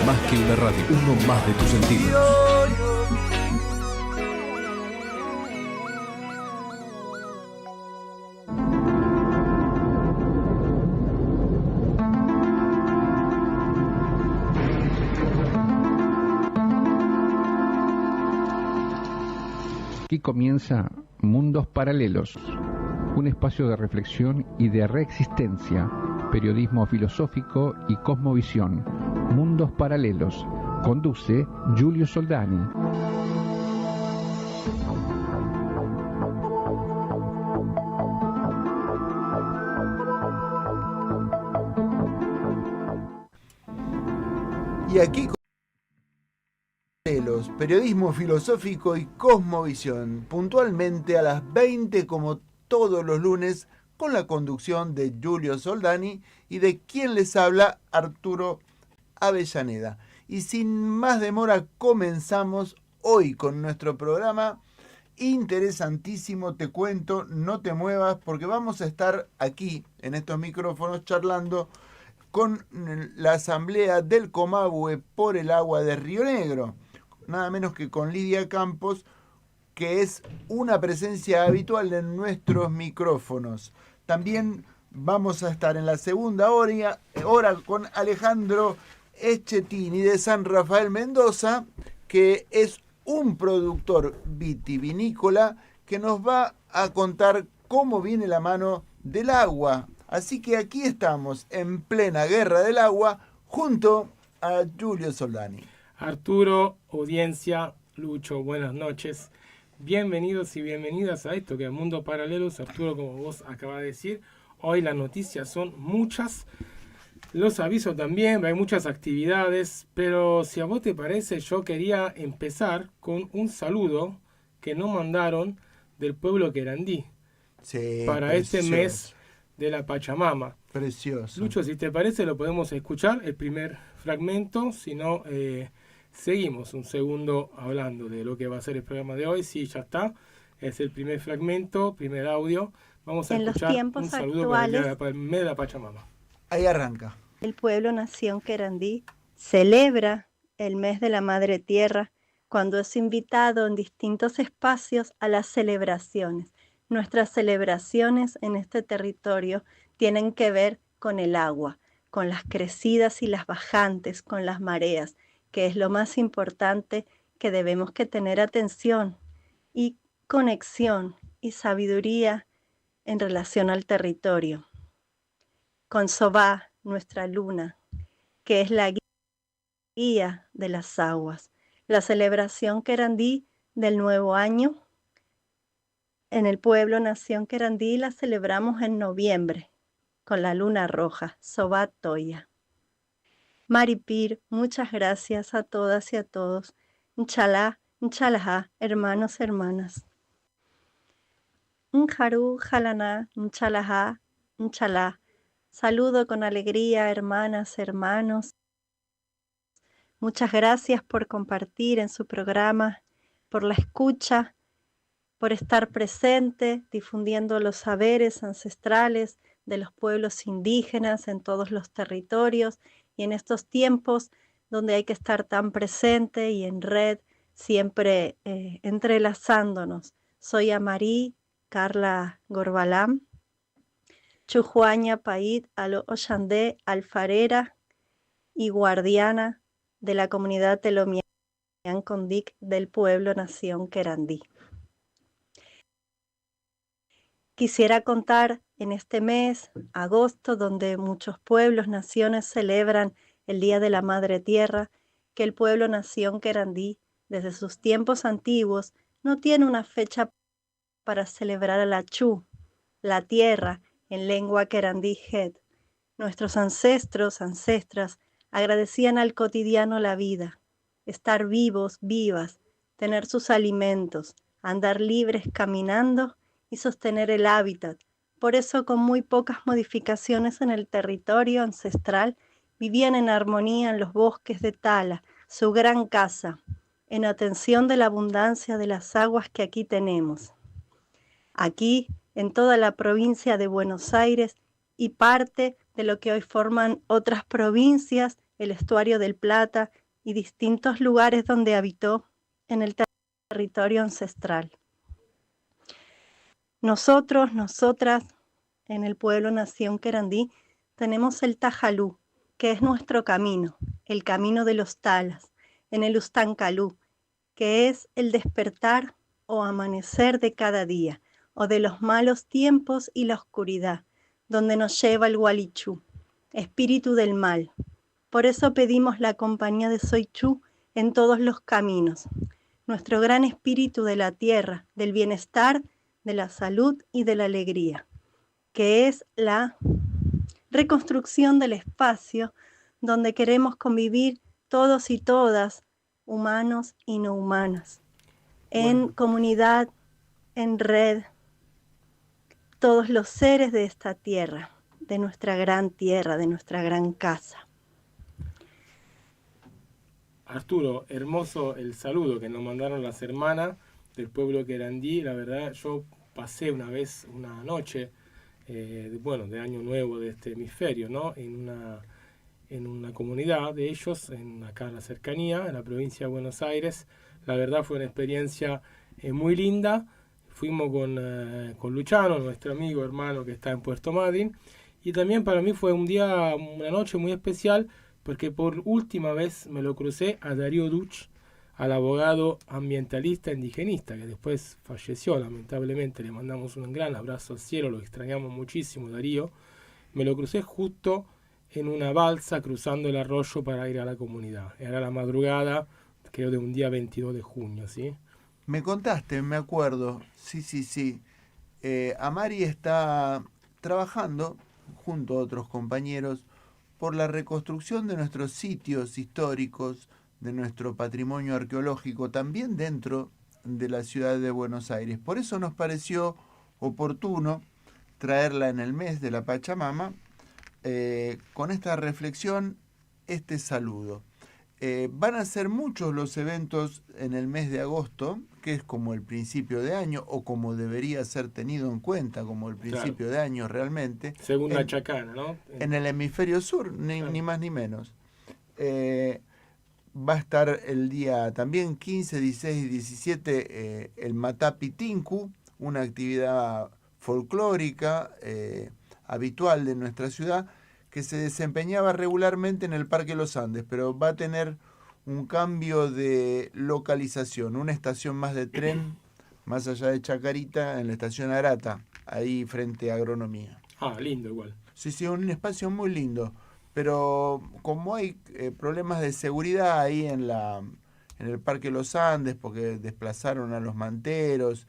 Más que una radio, uno más de tus sentidos. Aquí comienza Mundos Paralelos, un espacio de reflexión y de reexistencia, periodismo filosófico y cosmovisión. Mundos Paralelos, conduce Giulio Soldani. Y aquí periodismo filosófico y cosmovisión, puntualmente a las 20 como todos los lunes, con la conducción de Giulio Soldani y de quien les habla, Arturo Avellaneda. Y sin más demora comenzamos hoy con nuestro programa interesantísimo. Te cuento, no te muevas, porque vamos a estar aquí en estos micrófonos charlando con la asamblea del Comahue por el agua de Río Negro, nada menos que con Lidia Campos, que es una presencia habitual en nuestros micrófonos. También vamos a estar en la segunda hora con Alejandro Eschettini de San Rafael Mendoza, que es un productor vitivinícola que nos va a contar cómo viene la mano del agua. Así que aquí estamos en plena guerra del agua junto a Giulio Soldani. Arturo, audiencia, Lucho, buenas noches. Bienvenidos y bienvenidas a esto que es Mundo Paralelos. Arturo, como vos acabas de decir, hoy las noticias son muchas. Los aviso también, hay muchas actividades, pero si a vos te parece, yo quería empezar con un saludo que nos mandaron del pueblo querandí para precioso. este mes de la Pachamama. Precioso. Lucho, si te parece, lo podemos escuchar, el primer fragmento, si no, seguimos un segundo hablando de lo que va a ser el programa de hoy. Sí, ya está, es el primer fragmento, primer audio. Vamos a escuchar un saludo para el mes de la Pachamama. Ahí arranca. El pueblo nación querandí celebra el mes de la Madre Tierra cuando es invitado en distintos espacios a las celebraciones. Nuestras celebraciones en este territorio tienen que ver con el agua, con las crecidas y las bajantes, con las mareas, que es lo más importante que debemos que tener atención y conexión y sabiduría en relación al territorio. Con Sobá, nuestra luna, que es la guía de las aguas. La celebración querandí del nuevo año en el pueblo nación querandí la celebramos en noviembre con la luna roja, Sobá Toya. Maripir, muchas gracias a todas y a todos. Inchalá, inchalajá, hermanos, hermanas. Unjarú, jalaná, inchalajá, inchalá. Saludo con alegría, hermanas, hermanos. Muchas gracias por compartir en su programa, por la escucha, por estar presente, difundiendo los saberes ancestrales de los pueblos indígenas en todos los territorios y en estos tiempos donde hay que estar tan presente y en red, siempre entrelazándonos. Soy Amarí Carla Gorbalam. Chujuaña Paid Alo Oyandé, alfarera y guardiana de la comunidad Telomian Condic del pueblo nación querandí. Quisiera contar en este mes, agosto, donde muchos pueblos, naciones celebran el Día de la Madre Tierra, que el pueblo nación querandí, desde sus tiempos antiguos, no tiene una fecha para celebrar a la Chu, la tierra, en lengua querandí het. Nuestros ancestros, ancestras, agradecían al cotidiano la vida, estar vivos, vivas, tener sus alimentos, andar libres caminando y sostener el hábitat. Por eso, con muy pocas modificaciones en el territorio ancestral, vivían en armonía en los bosques de Tala, su gran casa, en atención de la abundancia de las aguas que aquí tenemos. Aquí, en toda la provincia de Buenos Aires y parte de lo que hoy forman otras provincias el estuario del Plata y distintos lugares donde habitó en el territorio ancestral. Nosotros, nosotras, en el pueblo Nación Querandí, tenemos el Tajalú, que es nuestro camino, el camino de los Talas, en el Ustancalú, que es el despertar o amanecer de cada día, o de los malos tiempos y la oscuridad, donde nos lleva el Walichú, espíritu del mal. Por eso pedimos la compañía de Soichú en todos los caminos, nuestro gran espíritu de la tierra, del bienestar, de la salud y de la alegría, que es la reconstrucción del espacio donde queremos convivir todos y todas, humanos y no humanas, en comunidad, en red, todos los seres de esta tierra, de nuestra gran tierra, de nuestra gran casa. Arturo, hermoso el saludo que nos mandaron las hermanas del pueblo Querandí. La verdad, yo pasé una vez, una noche, de Año Nuevo de este hemisferio, ¿no? En una comunidad de ellos, acá en la cercanía, en la provincia de Buenos Aires. La verdad fue una experiencia muy linda. Fuimos con Luciano, nuestro amigo, hermano que está en Puerto Madryn. Y también para mí fue una noche muy especial, porque por última vez me lo crucé a Darío Duch, al abogado ambientalista indigenista, que después falleció lamentablemente. Le mandamos un gran abrazo al cielo, lo extrañamos muchísimo, Darío. Me lo crucé justo en una balsa cruzando el arroyo para ir a la comunidad. Era la madrugada, creo, de un día 22 de junio, ¿sí? Me contaste, me acuerdo. Sí. Amari está trabajando junto a otros compañeros por la reconstrucción de nuestros sitios históricos, de nuestro patrimonio arqueológico, también dentro de la ciudad de Buenos Aires. Por eso nos pareció oportuno traerla en el mes de la Pachamama, con esta reflexión, este saludo. Van a ser muchos los eventos en el mes de agosto, que es como el principio de año, o como debería ser tenido en cuenta como el principio de año realmente. Según la chacana, ¿no? En el hemisferio sur, ni más ni menos. Va a estar el día también 15, 16 y 17 el Matapi Tinku, una actividad folclórica habitual de nuestra ciudad, que se desempeñaba regularmente en el Parque Los Andes, pero va a tener un cambio de localización, una estación más de tren, más allá de Chacarita, en la estación Arata, ahí frente a Agronomía. Ah, lindo igual. Sí, un espacio muy lindo, pero como hay problemas de seguridad ahí en el Parque Los Andes, porque desplazaron a los manteros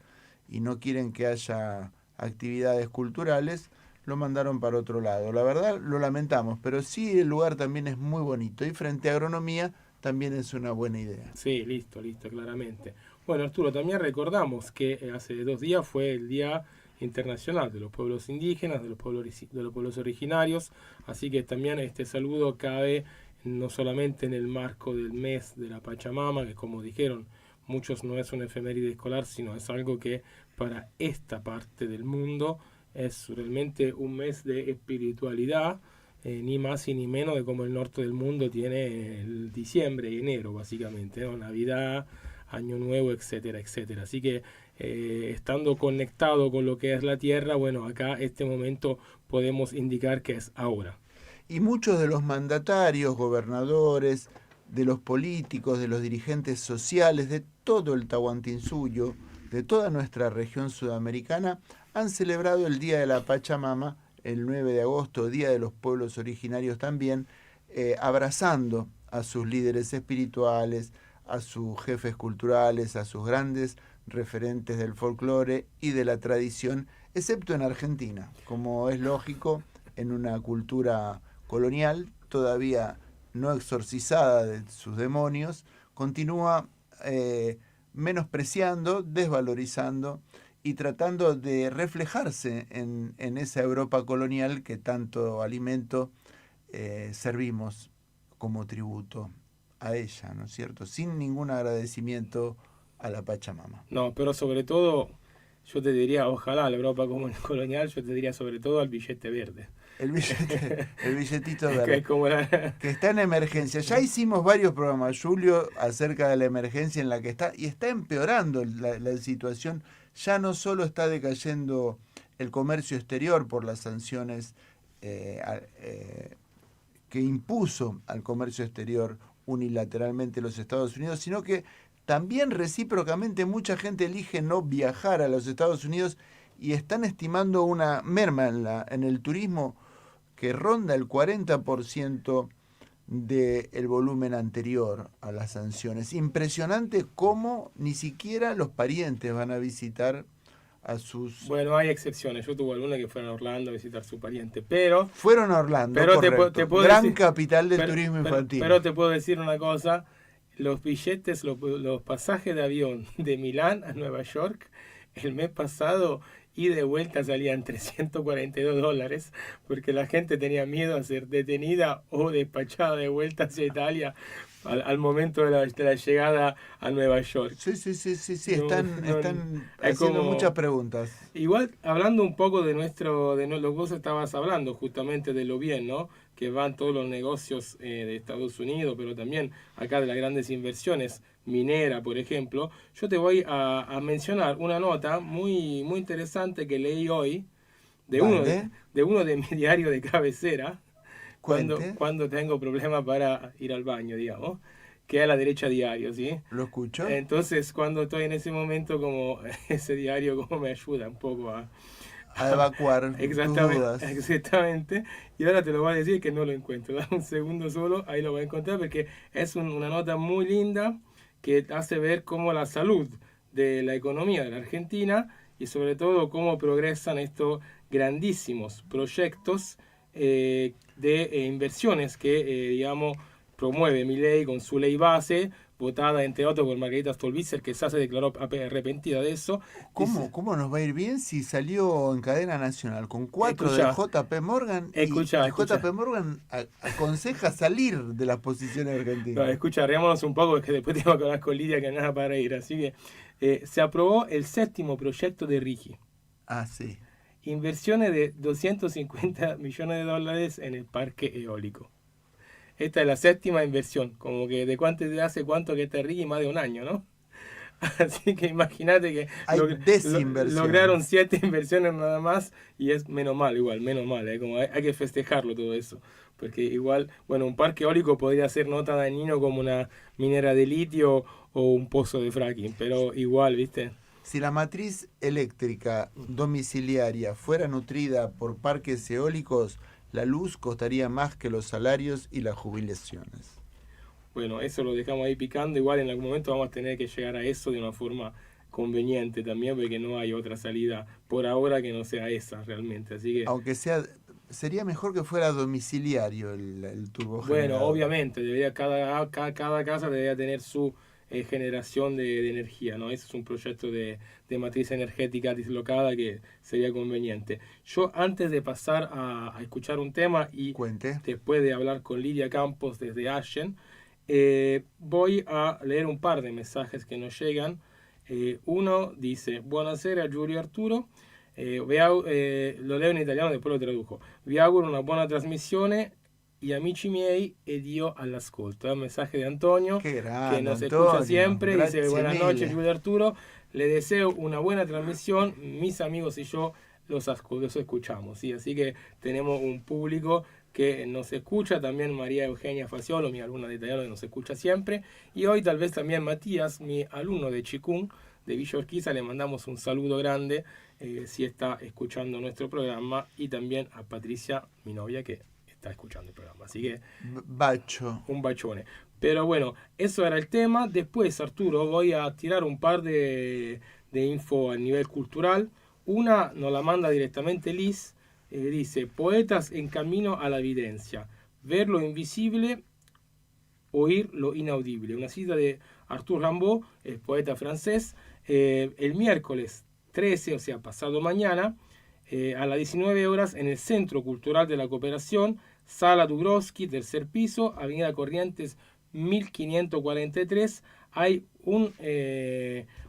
y no quieren que haya actividades culturales, lo mandaron para otro lado. La verdad lo lamentamos, pero sí el lugar también es muy bonito y frente a Agronomía también es una buena idea. Sí, listo, claramente. Bueno, Arturo, también recordamos que hace 2 días fue el Día Internacional de los Pueblos Indígenas, de los pueblos originarios, así que también este saludo cabe no solamente en el marco del mes de la Pachamama, que como dijeron muchos no es una efeméride escolar, sino es algo que para esta parte del mundo es realmente un mes de espiritualidad, ni más y ni menos de como el norte del mundo tiene el diciembre y enero, básicamente, ¿no? Navidad, Año Nuevo, etcétera, etcétera. Así que estando conectado con lo que es la tierra, bueno, acá este momento podemos indicar que es ahora. Y muchos de los mandatarios, gobernadores, de los políticos, de los dirigentes sociales, de todo el Tahuantinsuyo, de toda nuestra región sudamericana, han celebrado el Día de la Pachamama, el 9 de agosto, Día de los Pueblos Originarios también, abrazando a sus líderes espirituales, a sus jefes culturales, a sus grandes referentes del folclore y de la tradición, excepto en Argentina, como es lógico, en una cultura colonial todavía no exorcizada de sus demonios, continúa menospreciando, desvalorizando y tratando de reflejarse en esa Europa colonial que tanto alimento servimos como tributo a ella, ¿no es cierto? Sin ningún agradecimiento a la Pachamama. No, pero sobre todo, yo te diría, ojalá la Europa como colonial, yo te diría sobre todo al billete verde. El billetito Que verde. es como Que está en emergencia. Ya hicimos varios programas, Julio, acerca de la emergencia en la que está, y está empeorando la situación. Ya no solo está decayendo el comercio exterior por las sanciones que impuso al comercio exterior unilateralmente los Estados Unidos, sino que también recíprocamente mucha gente elige no viajar a los Estados Unidos y están estimando una merma en el turismo que ronda el 40% del volumen anterior a las sanciones. Impresionante cómo ni siquiera los parientes van a visitar a sus... Bueno, hay excepciones. Yo tuve alguna que fueron a Orlando a visitar a su pariente, pero... Fueron a Orlando, Pero correcto. te puedo Gran decir, capital del turismo infantil. Pero te puedo decir una cosa, los billetes, los pasajes de avión de Milán a Nueva York, el mes pasado, ida y de vuelta salían $342, porque la gente tenía miedo a ser detenida o despachada de vuelta hacia Italia al momento de la llegada a Nueva York. Sí, están es haciendo como- muchas preguntas. Igual, hablando un poco de lo que vos estabas hablando, justamente de lo bien, ¿no? Que van todos los negocios de Estados Unidos, pero también acá de las grandes inversiones, minera, por ejemplo. Yo te voy a mencionar una nota muy, muy interesante que leí hoy de Vale. uno de mi diario de cabecera, Cuente. cuando tengo problemas para ir al baño, digamos, que es a la derecha diario, ¿sí? ¿Lo escucho? Entonces, cuando estoy en ese momento, como ese diario como me ayuda un poco a Evacuar tus dudas. exactamente. Y ahora te lo voy a decir que no lo encuentro. Dame un segundo solo, ahí lo voy a encontrar porque es una nota muy linda que hace ver cómo la salud de la economía de la Argentina y sobre todo cómo progresan estos grandísimos proyectos de inversiones que, digamos, promueve Milei con su ley base, votada entre otros por Margarita Stolbizer, que ya se declaró arrepentida de eso. ¿Cómo nos va a ir bien si salió en cadena nacional con 4 Escuchá. de JP Morgan Escuchá. y JP Morgan aconseja salir de las posiciones No, argentinas? escucha, riámonos un poco porque después tengo que hablar con Lidia que nada para ir. Así que se aprobó el 7º proyecto de RIGI. Ah, sí. Inversiones de $250 millones en el parque eólico. Esta es la 7ª inversión, como que de hace cuánto que está RIGI, más de un año, ¿no? Así que imagínate que Hay desinversiones. lograron 7 inversiones nada más y es menos mal, como hay que festejarlo todo eso. Porque igual, bueno, un parque eólico podría ser no tan dañino como una minera de litio o un pozo de fracking, pero igual, ¿viste? Si la matriz eléctrica domiciliaria fuera nutrida por parques eólicos, la luz costaría más que los salarios y las jubilaciones. Bueno, eso lo dejamos ahí picando. Igual en algún momento vamos a tener que llegar a eso de una forma conveniente también, porque no hay otra salida por ahora que no sea esa realmente. Así que, Aunque sería mejor que fuera domiciliario el turbogenerador. bueno, obviamente, cada casa debería tener su generación de energía, ¿no? Ese es un proyecto de matriz energética dislocada que sería conveniente. Yo, antes de pasar a escuchar un tema y Cuente. después de hablar con Lidia Campos desde Ashen, voy a leer un par de mensajes que nos llegan. Uno dice: Buonasera Giulio Arturo, lo leo in italiano, después lo traduco. Vi auguro una buona trasmissione y amici miei ed io all'ascolto. È un mensaje de Antonio, Qué grande, que nos Antonio. escucha siempre. Dice: Grazie buenas mille. noches Giulio Arturo, le deseo una buena transmisión, mis amigos y yo los escuchamos, ¿sí? Así que tenemos un público que nos escucha, también María Eugenia Faciolo, mi alumna de italiano, que nos escucha siempre, y hoy tal vez también Matías, mi alumno de Chikung, de Villa Urquiza, le mandamos un saludo grande, si está escuchando nuestro programa, y también a Patricia, mi novia, que está escuchando el programa, así que Bacho. un bachone. Pero bueno, eso era el tema. Después, Arturo, voy a tirar un par de info a nivel cultural. Una nos la manda directamente Liz. Dice: poetas en camino a la evidencia, ver lo invisible, oír lo inaudible. Una cita de Arthur Rimbaud, el poeta francés. El miércoles 13, o sea, pasado mañana, a las 19 horas, en el Centro Cultural de la Cooperación, Sala Dubrovsky, tercer piso, Avenida Corrientes 1543, hay un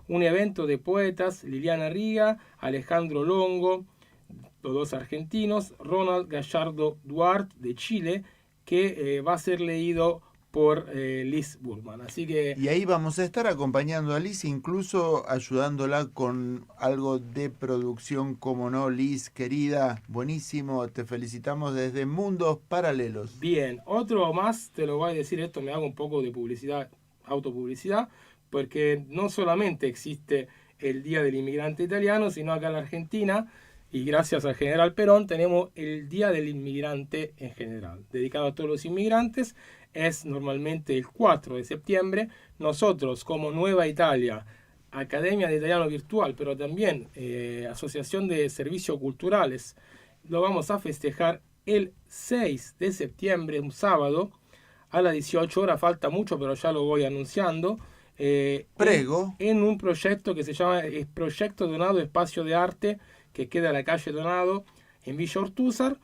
evento de poetas: Liliana Riga, Alejandro Longo, los dos argentinos, Ronald Gallardo Duarte de Chile, que va a ser leído por Liz Burman. Así que... Y ahí vamos a estar acompañando a Liz, incluso ayudándola con algo de producción, como no, Liz, querida, buenísimo, te felicitamos desde Mundos Paralelos. Bien, otro más, te lo voy a decir, esto me hago un poco de publicidad, autopublicidad, porque no solamente existe el Día del Inmigrante Italiano, sino acá en la Argentina, y gracias al general Perón, tenemos el Día del Inmigrante en general, dedicado a todos los inmigrantes. Es normalmente el 4 de septiembre. Nosotros, como Nueva Italia, Academia de Italiano Virtual, pero también Asociación de Servicios Culturales, lo vamos a festejar el 6 de septiembre, un sábado, a las 18 horas. Falta mucho, pero ya lo voy anunciando. Prego. En un proyecto que se llama el Proyecto Donado Espacio de Arte, que queda en la calle Donado, en Villa Ortúzar.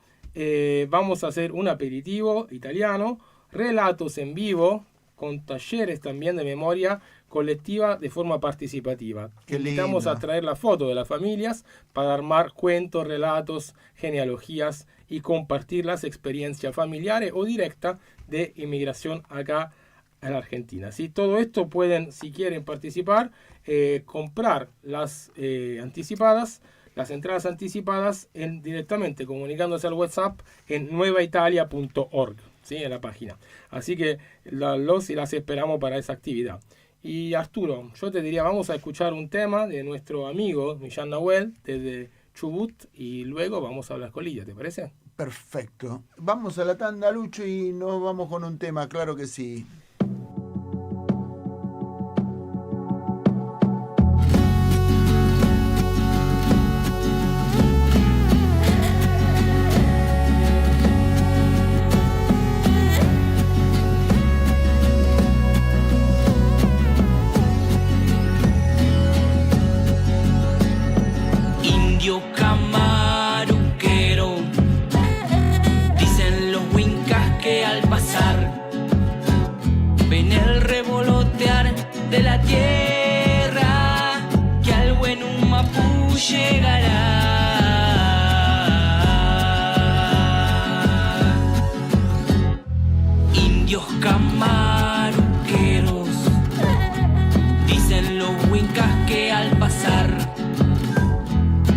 Vamos a hacer un aperitivo italiano, relatos en vivo, con talleres también de memoria colectiva de forma participativa. Invitamos a traer la foto de las familias para armar cuentos, relatos, genealogías y compartir las experiencias familiares o directas de inmigración acá en la Argentina. ¿Sí? Todo esto pueden, si quieren participar, comprar las anticipadas, las entradas anticipadas directamente comunicándose al WhatsApp en nuevaitalia.org, ¿sí? En la página. Así que los y las esperamos para esa actividad. Y Arturo, yo te diría, vamos a escuchar un tema de nuestro amigo Millán Nahuel desde Chubut y luego vamos a hablar con Lidia, ¿te parece? Perfecto. Vamos a la tanda, Lucho, y nos vamos con un tema, claro que sí. De la tierra, que al buen un mapú llegará. Indios camaruqueros, dicen los huincas que al pasar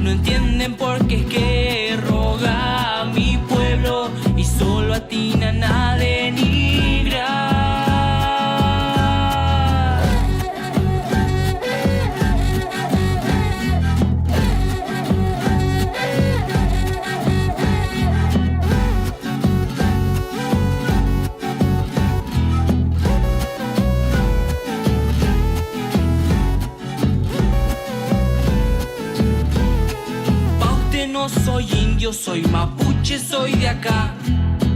no entienden por qué es que roga a mi pueblo y solo atinan a denigrar. No soy indio, soy mapuche, soy de acá.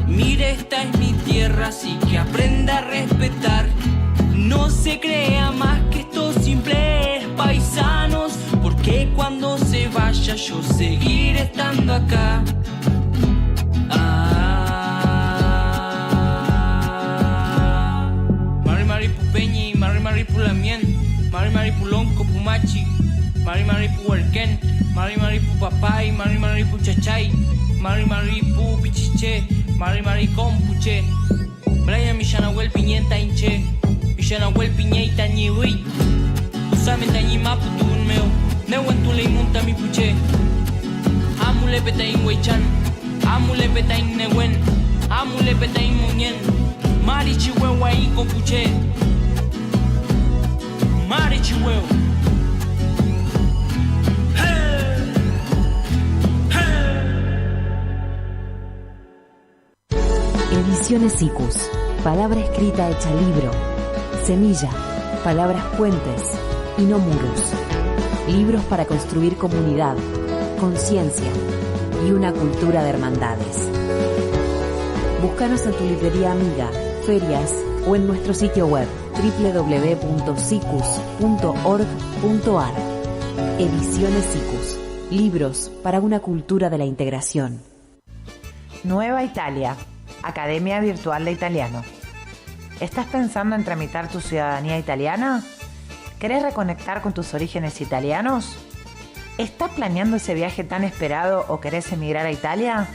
Mire, esta es mi tierra, así que aprenda a respetar. No se crea más que estos simples paisanos, porque cuando se vaya yo seguiré estando acá. Mari Mari Pupeñi, Mari Mari Pulamien, Mari Mari Pulonco Pumachi, Mari Mari Puerquén, Mari Mari Pu Papay, Mari Mari Pu Chachay, Mari Mari Pu Pichiche, Mari Mari Compuche, Brian Millanahuel Piñeta Inche, Millanahuel Piñeita Ñiwi, Usame Tañima Putun Meu, Neuen Tule Munta Mi Puche, Amule Petain Weichan, Amule Petain Neuen, Amule Petain Muñen, Mari Chihuahua y Compuche, Mari Chihuahua. Ediciones Sikus, palabra escrita hecha libro, semilla, palabras puentes y no muros. Libros para construir comunidad, conciencia y una cultura de hermandades. Búscanos en tu librería amiga, ferias o en nuestro sitio web www.sikus.org.ar. Ediciones Sikus, libros para una cultura de la integración. Nueva Italia, Academia Virtual de Italiano. ¿Estás pensando en tramitar tu ciudadanía italiana? ¿Querés reconectar con tus orígenes italianos? ¿Estás planeando ese viaje tan esperado o querés emigrar a Italia?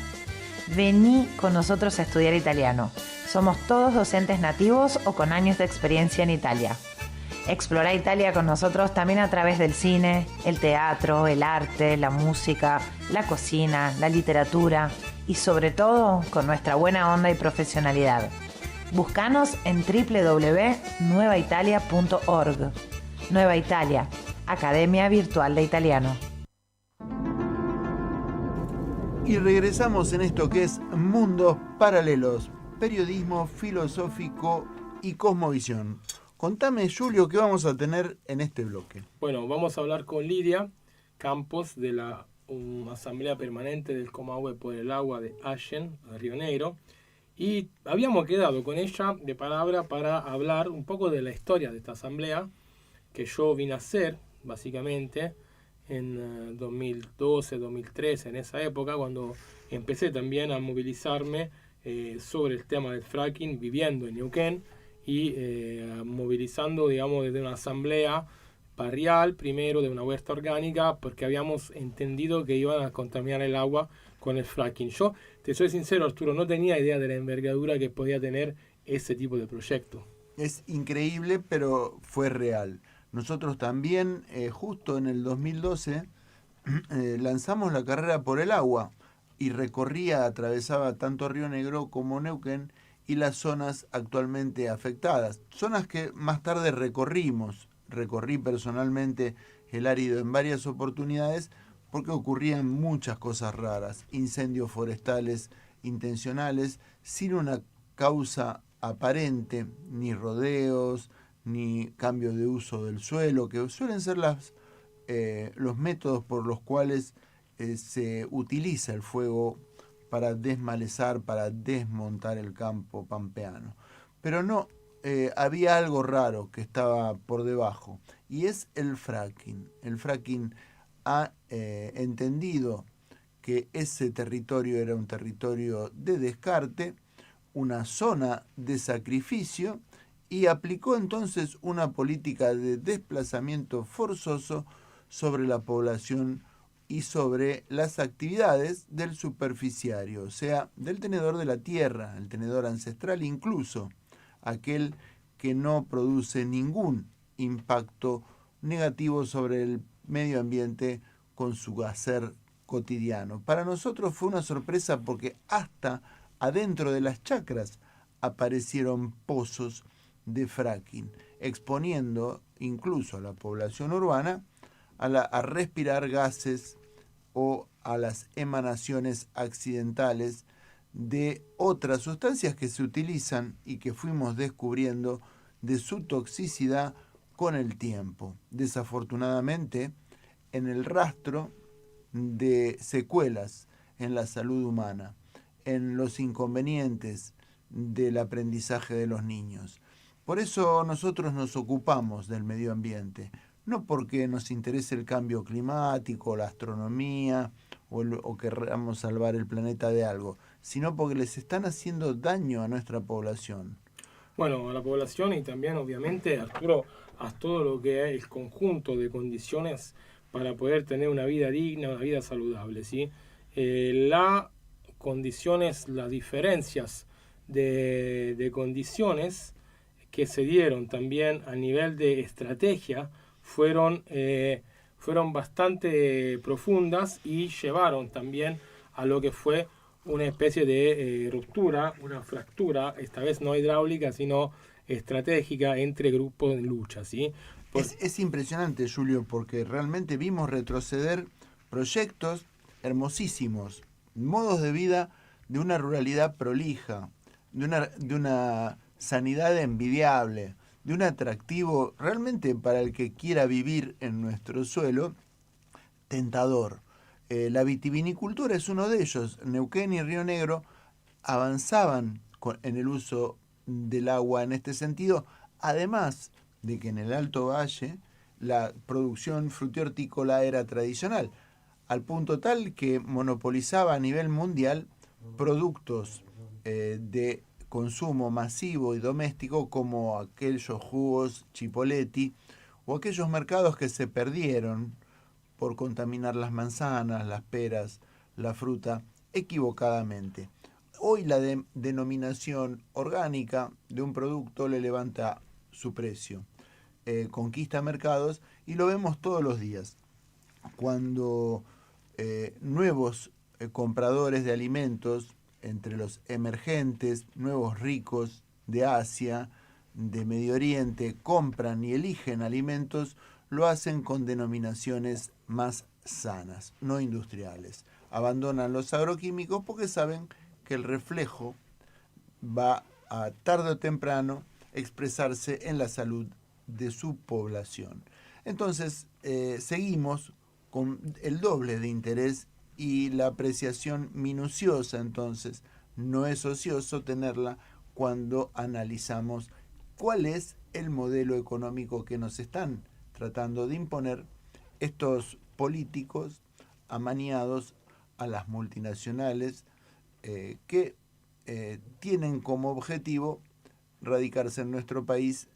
Vení con nosotros a estudiar italiano. Somos todos docentes nativos o con años de experiencia en Italia. Explora Italia con nosotros también a través del cine, el teatro, el arte, la música, la cocina, la literatura y sobre todo con nuestra buena onda y profesionalidad. Búscanos en www.nuevaitalia.org. Nueva Italia, Academia Virtual de Italiano. Y regresamos en esto que es Mundos Paralelos, periodismo filosófico y cosmovisión. Contame, Julio, ¿qué vamos a tener en este bloque? Bueno, vamos a hablar con Lidia Campos de la Asamblea Permanente del Comahue por el Agua de Allen, Río Negro. Y habíamos quedado con ella de palabra para hablar un poco de la historia de esta asamblea, que yo vine a hacer, básicamente, en 2012, 2013, en esa época, cuando empecé también a movilizarme sobre el tema del fracking, viviendo en Neuquén, y movilizando, digamos, desde una asamblea barrial, primero de una huerta orgánica, porque habíamos entendido que iban a contaminar el agua con el fracking. Yo, te soy sincero, Arturo, no tenía idea de la envergadura que podía tener ese tipo de proyecto. Es increíble, pero fue real. Nosotros también, justo en el 2012, lanzamos la carrera por el agua y atravesaba tanto Río Negro como Neuquén y las zonas actualmente afectadas. Zonas que más tarde recorrí personalmente el árido en varias oportunidades porque ocurrían muchas cosas raras, incendios forestales intencionales sin una causa aparente, ni rodeos, ni cambio de uso del suelo, que suelen ser los métodos por los cuales se utiliza el fuego para desmalezar, para desmontar el campo pampeano. Pero no, había algo raro que estaba por debajo, y es el fracking. El fracking ha entendido que ese territorio era un territorio de descarte, una zona de sacrificio, y aplicó entonces una política de desplazamiento forzoso sobre la población y sobre las actividades del superficiario, o sea, del tenedor de la tierra, el tenedor ancestral, incluso aquel que no produce ningún impacto negativo sobre el medio ambiente con su hacer cotidiano. Para nosotros fue una sorpresa porque hasta adentro de las chacras aparecieron pozos de fracking, exponiendo incluso a la población urbana a respirar gases o a las emanaciones accidentales de otras sustancias que se utilizan y que fuimos descubriendo de su toxicidad con el tiempo. Desafortunadamente, en el rastro de secuelas en la salud humana, en los inconvenientes del aprendizaje de los niños. Por eso nosotros nos ocupamos del medio ambiente, no porque nos interese el cambio climático, la astronomía o queramos salvar el planeta de algo, sino porque les están haciendo daño a nuestra población. Bueno, a la población y también, obviamente, Arturo, a todo lo que es el conjunto de condiciones para poder tener una vida digna, una vida saludable, ¿sí? Las condiciones, las diferencias de condiciones que se dieron también a nivel de estrategia fueron bastante profundas y llevaron también a lo que fue una especie de ruptura, una fractura, esta vez no hidráulica, sino estratégica entre grupos en lucha, ¿sí? Es impresionante, Julio, porque realmente vimos retroceder proyectos hermosísimos, modos de vida de una ruralidad prolija, de una sanidad envidiable, de un atractivo realmente para el que quiera vivir en nuestro suelo, tentador. La vitivinicultura es uno de ellos. Neuquén y Río Negro avanzaban en el uso del agua en este sentido, además de que en el Alto Valle la producción frutihortícola era tradicional, al punto tal que monopolizaba a nivel mundial productos de consumo masivo y doméstico como aquellos jugos Chipoletti o aquellos mercados que se perdieron por contaminar las manzanas, las peras, la fruta, equivocadamente. Hoy la denominación orgánica de un producto le levanta su precio, conquista mercados y lo vemos todos los días. Cuando nuevos compradores de alimentos, entre los emergentes, nuevos ricos de Asia, de Medio Oriente, compran y eligen alimentos, lo hacen con denominaciones más sanas, no industriales. Abandonan los agroquímicos porque saben que el reflejo va a tarde o temprano expresarse en la salud de su población. Entonces, seguimos con el doble de interés y la apreciación minuciosa, entonces, no es ocioso tenerla cuando analizamos cuál es el modelo económico que nos están tratando de imponer estos políticos amaniados a las multinacionales que tienen como objetivo radicarse en nuestro país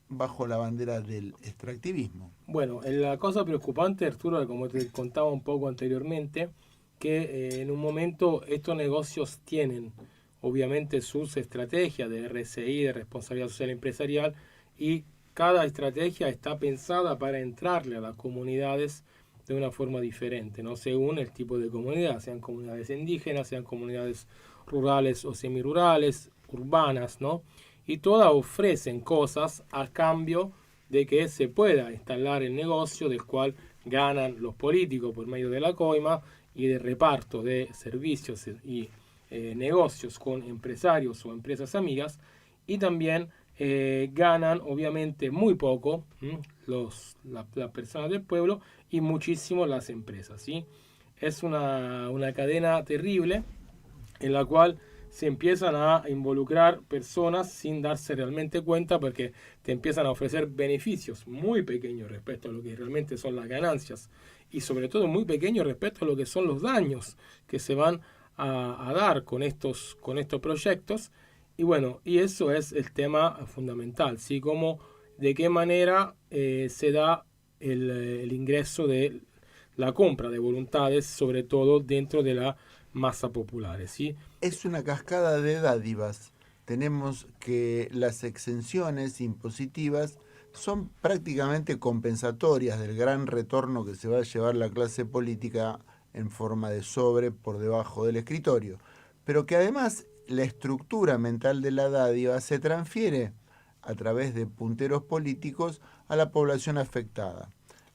bajo la bandera del extractivismo. Bueno, la cosa preocupante, Arturo, como te contaba un poco anteriormente, que en un momento estos negocios tienen obviamente sus estrategias de RSI, de responsabilidad social empresarial, y cada estrategia está pensada para entrarle a las comunidades de una forma diferente, ¿no? Según el tipo de comunidad, sean comunidades indígenas, sean comunidades rurales o semirurales, urbanas, ¿no? Y todas ofrecen cosas a cambio de que se pueda instalar el negocio del cual ganan los políticos por medio de la coima y de reparto de servicios y negocios con empresarios o empresas amigas, y también ganan obviamente muy poco las personas del pueblo y muchísimo las empresas, ¿sí? Es una cadena terrible en la cual se empiezan a involucrar personas sin darse realmente cuenta, porque te empiezan a ofrecer beneficios muy pequeños respecto a lo que realmente son las ganancias, y sobre todo muy pequeños respecto a lo que son los daños que se van a dar con estos proyectos. Y bueno, y eso es el tema fundamental, ¿sí? Como de qué manera se da el ingreso de la compra de voluntades, sobre todo dentro de la masa popular, ¿sí? Es una cascada de dádivas. Tenemos que las exenciones impositivas son prácticamente compensatorias del gran retorno que se va a llevar la clase política en forma de sobre por debajo del escritorio, pero que además la estructura mental de la dádiva se transfiere a través de punteros políticos a la población afectada,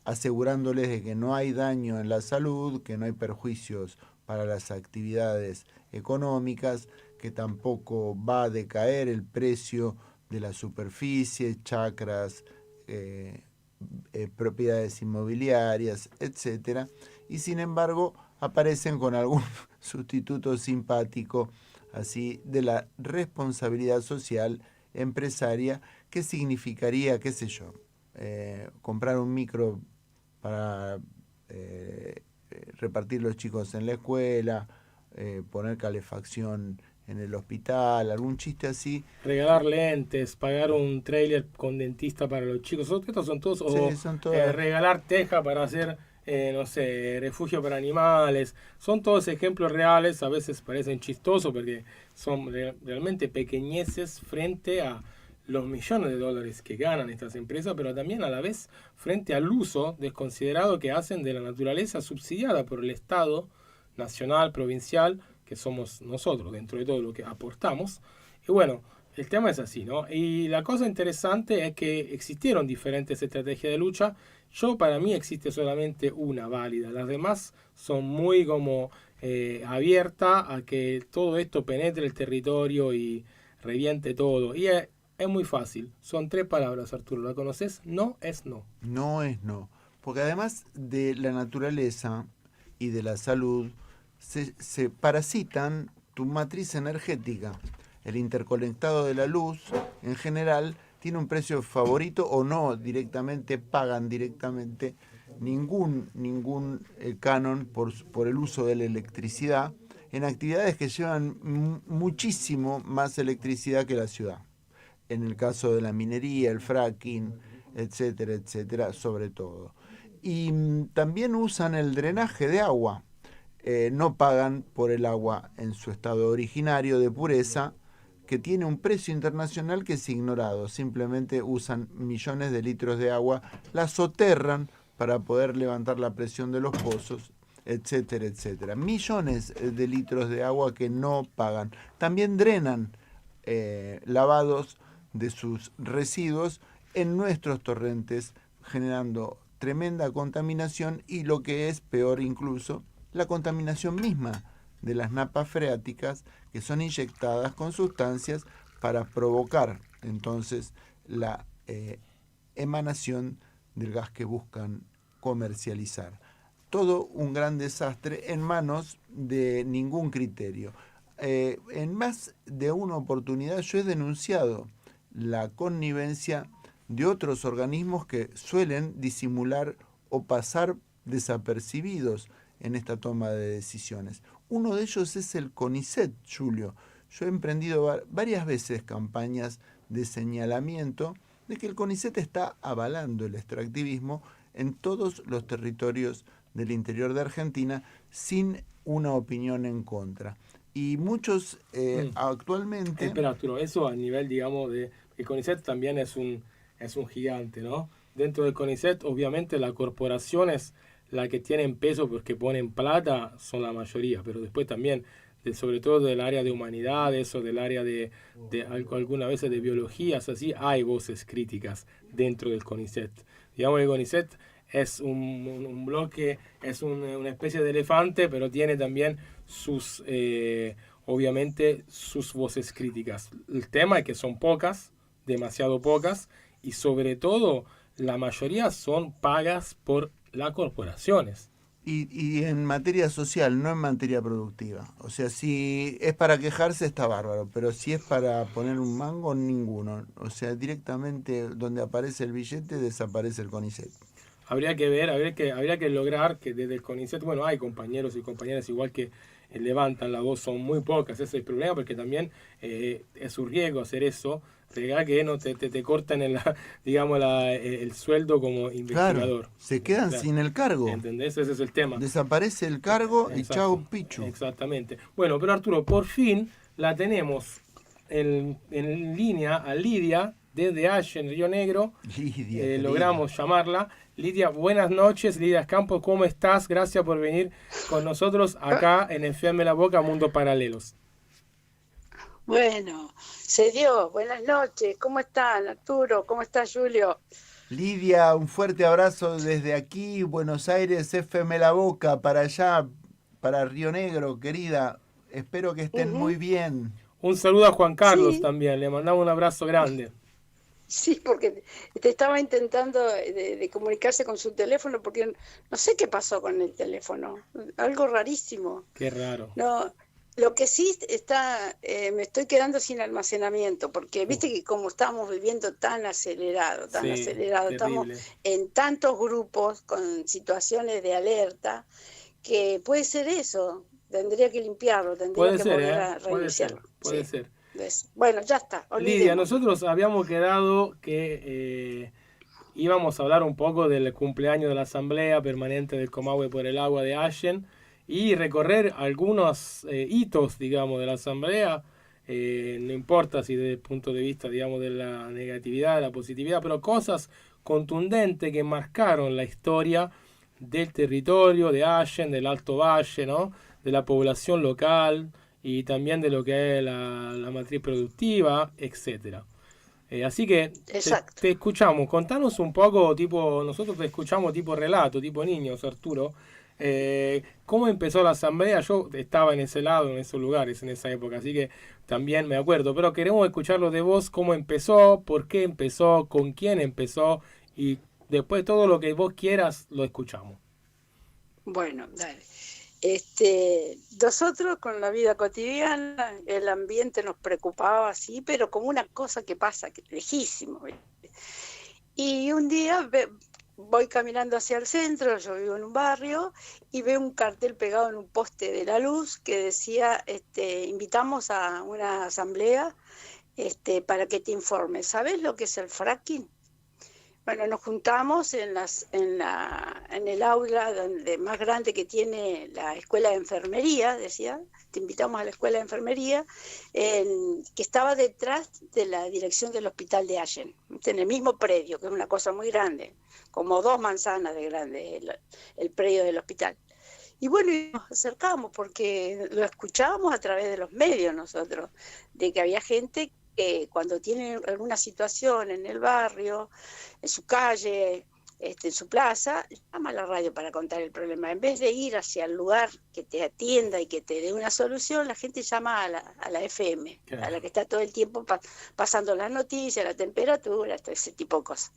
asegurándoles de que no hay daño en la salud, que no hay perjuicios para las actividades económicas, que tampoco va a decaer el precio de la superficie, chacras, propiedades inmobiliarias, etcétera, y sin embargo aparecen con algún sustituto simpático así de la responsabilidad social empresaria, que significaría, qué sé yo, comprar un micro para repartir los chicos en la escuela, poner calefacción en el hospital, algún chiste así. Regalar lentes, pagar un trailer con dentista para los chicos, estos son todos, sí, son todos. Regalar teja para hacer, no sé, refugio para animales. Son todos ejemplos reales, a veces parecen chistosos porque son realmente pequeñeces frente a los millones de dólares que ganan estas empresas, pero también a la vez frente al uso desconsiderado que hacen de la naturaleza subsidiada por el Estado nacional, provincial, que somos nosotros dentro de todo lo que aportamos. Y bueno, el tema es así, ¿no? Y la cosa interesante es que existieron diferentes estrategias de lucha. Para mí existe solamente una válida, las demás son muy como abiertas a que todo esto penetre el territorio y reviente todo. Y es muy fácil, son 3 palabras, Arturo, ¿la conoces? No es no. No es no, porque además de la naturaleza y de la salud, se parasitan tu matriz energética. El interconectado de la luz, en general, tiene un precio favorito o no directamente, pagan directamente ningún canon por el uso de la electricidad en actividades que llevan muchísimo más electricidad que la ciudad. En el caso de la minería, el fracking, etcétera, etcétera, sobre todo. Y también usan el drenaje de agua. No pagan por el agua en su estado originario de pureza, que tiene un precio internacional que es ignorado. Simplemente usan millones de litros de agua, la soterran para poder levantar la presión de los pozos, etcétera, etcétera. Millones de litros de agua que no pagan. También drenan lavados de sus residuos en nuestros torrentes, generando tremenda contaminación y, lo que es peor incluso, la contaminación misma de las napas freáticas, que son inyectadas con sustancias para provocar entonces la emanación del gas que buscan comercializar. Todo un gran desastre en manos de ningún criterio. En más de una oportunidad yo he denunciado la connivencia de otros organismos que suelen disimular o pasar desapercibidos en esta toma de decisiones. Uno de ellos es el CONICET, Julio. Yo he emprendido varias veces campañas de señalamiento de que el CONICET está avalando el extractivismo en todos los territorios del interior de Argentina sin una opinión en contra. Y muchos actualmente... Espera, Arturo, eso a nivel, digamos, de... El CONICET también es un gigante, ¿no? Dentro del CONICET, obviamente, las corporaciones, las que tienen peso porque ponen plata, son la mayoría, pero después también, sobre todo del área de humanidades o del área de algunas veces de biologías, así, hay voces críticas dentro del CONICET. Digamos, el CONICET es un bloque, es una especie de elefante, pero tiene también sus, obviamente, sus voces críticas. El tema es que son pocas, demasiado pocas, y sobre todo la mayoría son pagas por las corporaciones. Y en materia social, no en materia productiva. O sea, si es para quejarse está bárbaro, pero si es para poner un mango, ninguno. O sea, directamente donde aparece el billete desaparece el CONICET. Habría que ver, habría que lograr que desde el CONICET, bueno, hay compañeros y compañeras igual que levantan la voz, son muy pocas, ese es el problema, porque también es un riesgo hacer eso, regar que no te cortan el sueldo como investigador. Claro, se quedan sin el cargo. ¿Entendés? Ese es el tema. Desaparece el cargo. Exacto. Y chau pichu. Exactamente. Bueno, pero Arturo, por fin la tenemos en línea a Lidia, desde Allen, Río Negro. Lidia, logramos llamarla. Lidia, buenas noches. Lidia Campos, ¿cómo estás? Gracias por venir con nosotros acá en Enfriame la Boca, Mundos Paralelos. Bueno, se dio. Buenas noches. ¿Cómo están, Arturo? ¿Cómo está Julio? Lidia, un fuerte abrazo desde aquí, Buenos Aires, FM La Boca, para allá, para Río Negro, querida. Espero que estén muy bien. Un saludo a Juan Carlos también. Le mandamos un abrazo grande. Sí, porque te estaba intentando de comunicarse con su teléfono, porque no sé qué pasó con el teléfono. Algo rarísimo. Qué raro. No, lo que sí está, me estoy quedando sin almacenamiento, porque viste que como estamos viviendo tan acelerado, estamos en tantos grupos con situaciones de alerta, que puede ser eso. Tendría que limpiarlo, tendría que volver a reiniciarlo. Puede ser. Bueno, ya está. Olvidemos. Lidia, nosotros habíamos quedado que íbamos a hablar un poco del cumpleaños de la Asamblea Permanente del Comahue por el Agua de Allen y recorrer algunos hitos, digamos, de la Asamblea. No importa si desde el punto de vista, digamos, de la negatividad, de la positividad, pero cosas contundentes que marcaron la historia del territorio de Allen, del Alto Valle, ¿no? De la población local y también de lo que es la matriz productiva, etcétera. Así que te escuchamos. Contanos un poco, nosotros te escuchamos tipo relato, tipo niños, Arturo. ¿Cómo empezó la asamblea? Yo estaba en ese lado, en esos lugares, en esa época, así que también me acuerdo. Pero queremos escucharlo de vos, cómo empezó, por qué empezó, con quién empezó, y después todo lo que vos quieras lo escuchamos. Bueno, dale. Nosotros con la vida cotidiana, el ambiente nos preocupaba así, pero como una cosa que pasa, que lejísimo. Y un día voy caminando hacia el centro, yo vivo en un barrio, y veo un cartel pegado en un poste de la luz que decía, invitamos a una asamblea para que te informes. ¿Sabes lo que es el fracking? Bueno, nos juntamos en el aula más grande que tiene la escuela de enfermería, decía, te invitamos a la escuela de enfermería, que estaba detrás de la dirección del hospital de Allen, en el mismo predio, que es una cosa muy grande, como 2 manzanas de grande el predio del hospital. Y bueno, y nos acercamos porque lo escuchábamos a través de los medios nosotros, de que había gente que cuando tiene alguna situación en el barrio, en su calle, en su plaza, llama a la radio para contar el problema. En vez de ir hacia el lugar que te atienda y que te dé una solución, la gente llama a la FM, claro, a la que está todo el tiempo pasando las noticias, la temperatura, todo ese tipo de cosas.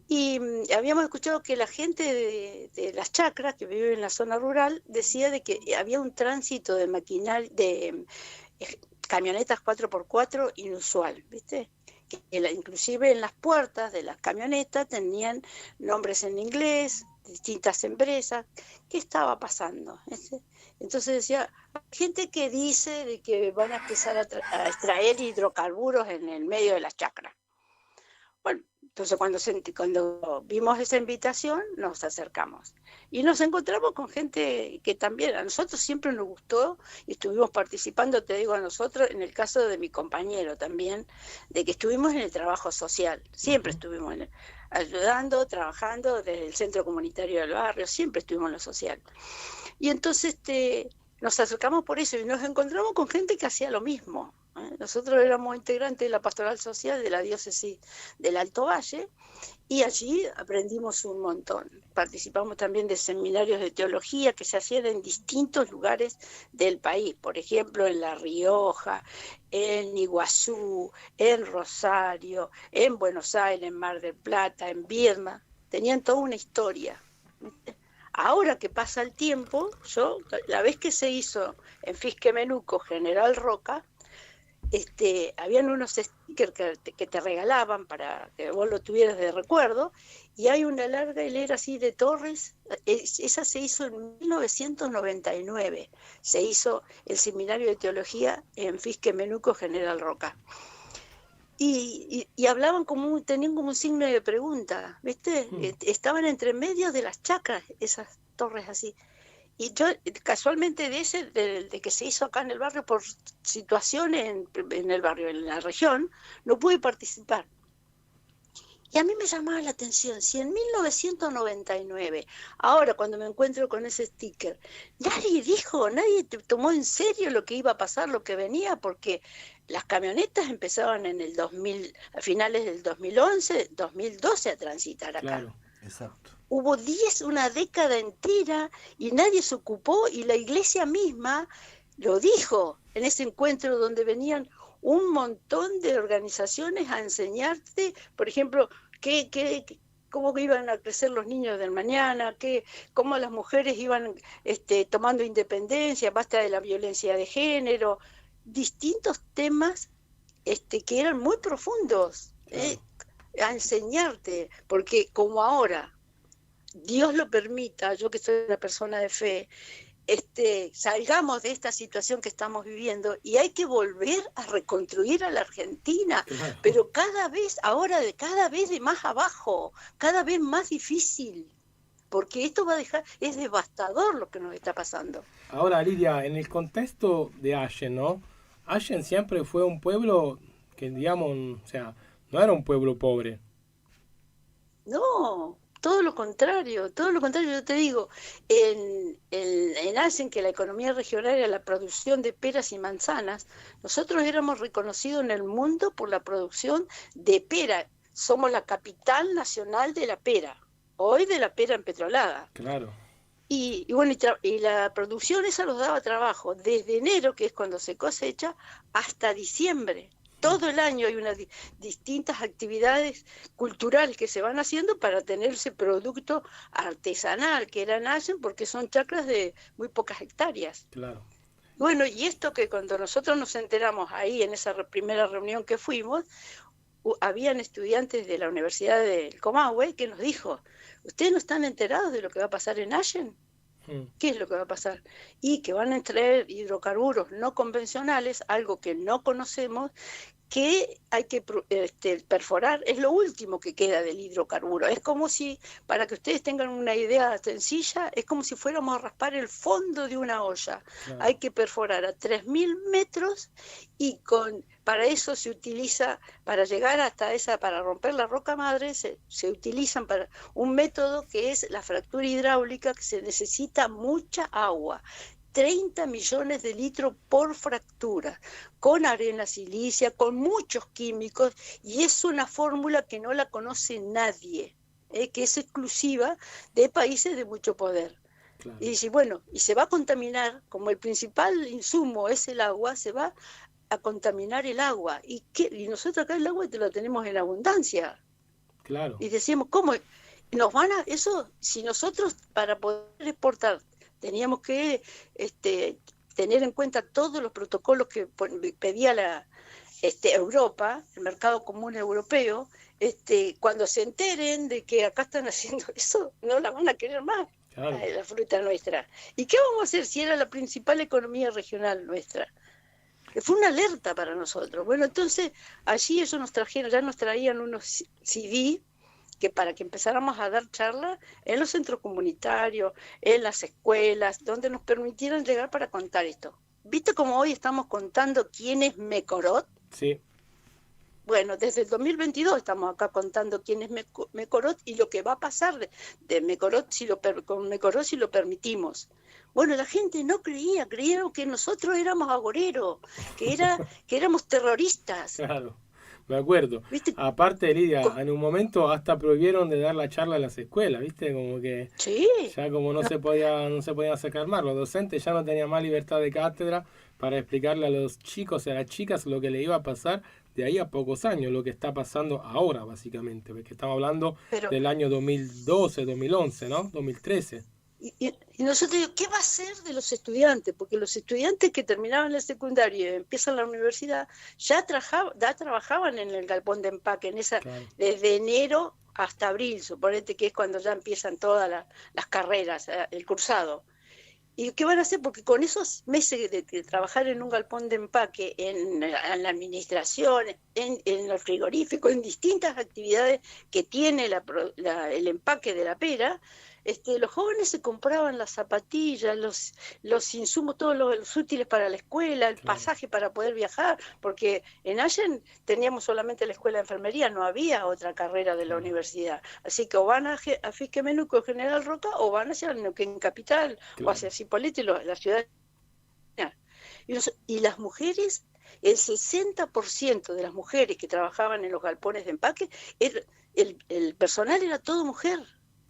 Y habíamos escuchado que la gente de las chacras, que vive en la zona rural, decía de que había un tránsito de maquinaria, de camionetas 4x4 inusual, ¿viste? Que inclusive en las puertas de las camionetas tenían nombres en inglés, distintas empresas. ¿Qué estaba pasando? Entonces decía, gente que dice de que van a empezar a extraer hidrocarburos en el medio de las chacras. Bueno, entonces cuando vimos esa invitación nos acercamos y nos encontramos con gente que también a nosotros siempre nos gustó y estuvimos participando, te digo a nosotros, en el caso de mi compañero también, de que estuvimos en el trabajo social, siempre estuvimos ayudando, trabajando desde el centro comunitario del barrio, siempre estuvimos en lo social. Y entonces nos acercamos por eso y nos encontramos con gente que hacía lo mismo. Nosotros éramos integrantes de la pastoral social de la diócesis del Alto Valle y allí aprendimos un montón. Participamos también de seminarios de teología que se hacían en distintos lugares del país, por ejemplo en La Rioja, en Iguazú, en Rosario, en Buenos Aires, en Mar del Plata, en Viedma. Tenían toda una historia. Ahora que pasa el tiempo, la vez que se hizo en Fisquemenuco General Roca, habían unos stickers que te regalaban para que vos lo tuvieras de recuerdo, y hay una larga hilera así de torres. Esa se hizo en 1999, se hizo el seminario de teología en Fisquemenuco General Roca. Y hablaban tenían como un signo de pregunta, ¿viste? Estaban entre medio de las chacras, esas torres así. Y yo, casualmente de que se hizo acá en el barrio por situaciones en el barrio, en la región, no pude participar. Y a mí me llamaba la atención, si en 1999, ahora cuando me encuentro con ese sticker, nadie tomó en serio lo que iba a pasar, lo que venía, porque las camionetas empezaban en el 2000, a finales del 2011, 2012 a transitar acá. Claro, exacto. Hubo una década entera y nadie se ocupó, y la iglesia misma lo dijo en ese encuentro donde venían un montón de organizaciones a enseñarte, por ejemplo, cómo iban a crecer los niños del mañana, cómo las mujeres iban tomando independencia, basta de la violencia de género, distintos temas que eran muy profundos, a enseñarte, porque como ahora Dios lo permita, yo que soy una persona de fe, salgamos de esta situación que estamos viviendo y hay que volver a reconstruir a la Argentina, pero cada vez de más abajo, cada vez más difícil, porque esto va a es devastador lo que nos está pasando. Ahora, Lidia, en el contexto de Allen, ¿no? Allen siempre fue un pueblo que, digamos, o sea, no era un pueblo pobre. No, todo lo contrario, yo te digo, en Allen, que la economía regional era la producción de peras y manzanas, nosotros éramos reconocidos en el mundo por la producción de pera, somos la capital nacional de la pera, hoy de la pera empetrolada. Claro. Y la producción esa nos daba trabajo, desde enero, que es cuando se cosecha, hasta diciembre. Todo el año hay unas distintas actividades culturales que se van haciendo para tener ese producto artesanal que era Allen, porque son chacras de muy pocas hectáreas. Claro. Bueno, y esto que cuando nosotros nos enteramos ahí en esa primera reunión que fuimos, habían estudiantes de la Universidad del Comahue que nos dijo, ¿ustedes no están enterados de lo que va a pasar en Allen? ¿Qué es lo que va a pasar? Y que van a extraer hidrocarburos no convencionales, algo que no conocemos, que hay que perforar, es lo último que queda del hidrocarburo. Es como si, para que ustedes tengan una idea sencilla, es como si fuéramos a raspar el fondo de una olla. Claro. Hay que perforar a 3.000 metros y para eso se utiliza, para llegar hasta para romper la roca madre, se utilizan para un método que es la fractura hidráulica, que se necesita mucha agua. 30 millones de litros por fractura, con arena silicia, con muchos químicos, y es una fórmula que no la conoce nadie, que es exclusiva de países de mucho poder. Claro. Y dice, bueno, y se va a contaminar, como el principal insumo es el agua, se va a contaminar el agua. Y nosotros acá el agua lo tenemos en abundancia. Claro. Y decimos, ¿cómo? Nos van a, eso, si nosotros para poder exportar teníamos que tener en cuenta todos los protocolos que pedía Europa, el mercado común europeo, cuando se enteren de que acá están haciendo eso, no la van a querer más, claro, la fruta nuestra. ¿Y qué vamos a hacer si era la principal economía regional nuestra? Fue una alerta para nosotros. Bueno, entonces allí ellos ya nos traían unos CD, que para que empezáramos a dar charlas en los centros comunitarios, en las escuelas, donde nos permitieran llegar para contar esto. ¿Viste cómo hoy estamos contando quién es Mekorot? Sí. Bueno, desde el 2022 estamos acá contando quién es Mekorot y lo que va a pasar de Mekorot con Mekorot si lo permitimos. Bueno, la gente no creyeron que nosotros éramos agoreros, que éramos terroristas. Claro. Me acuerdo. ¿Viste? Aparte, Lidia, en un momento hasta prohibieron de dar la charla en las escuelas, ¿viste? Como que sí, ya como no se podían sacar más. Los docentes ya no tenían más libertad de cátedra para explicarle a los chicos y a las chicas lo que le iba a pasar de ahí a pocos años, lo que está pasando ahora, básicamente. Porque estamos hablando del año 2012, 2011, ¿no? 2013. Y nosotros digo, ¿qué va a ser de los estudiantes? Porque los estudiantes que terminaban la secundaria y empiezan la universidad ya trabajaban en el galpón de empaque, claro, desde enero hasta abril, suponete que es cuando ya empiezan todas las carreras, el cursado. ¿Y qué van a hacer? Porque con esos meses de trabajar en un galpón de empaque, en la administración, en el frigorífico, en distintas actividades que tiene el empaque de la pera, los jóvenes se compraban las zapatillas, los insumos, todos los útiles para la escuela, el pasaje para poder viajar, porque en Allen teníamos solamente la escuela de enfermería, no había otra carrera de la universidad. Así que o van a Fiquemenuco, General Roca, o van hacia Neuquén Capital, o hacia Cipolletti, la ciudad. Y las mujeres, el 60% de las mujeres que trabajaban en los galpones de empaque, el personal era todo mujer.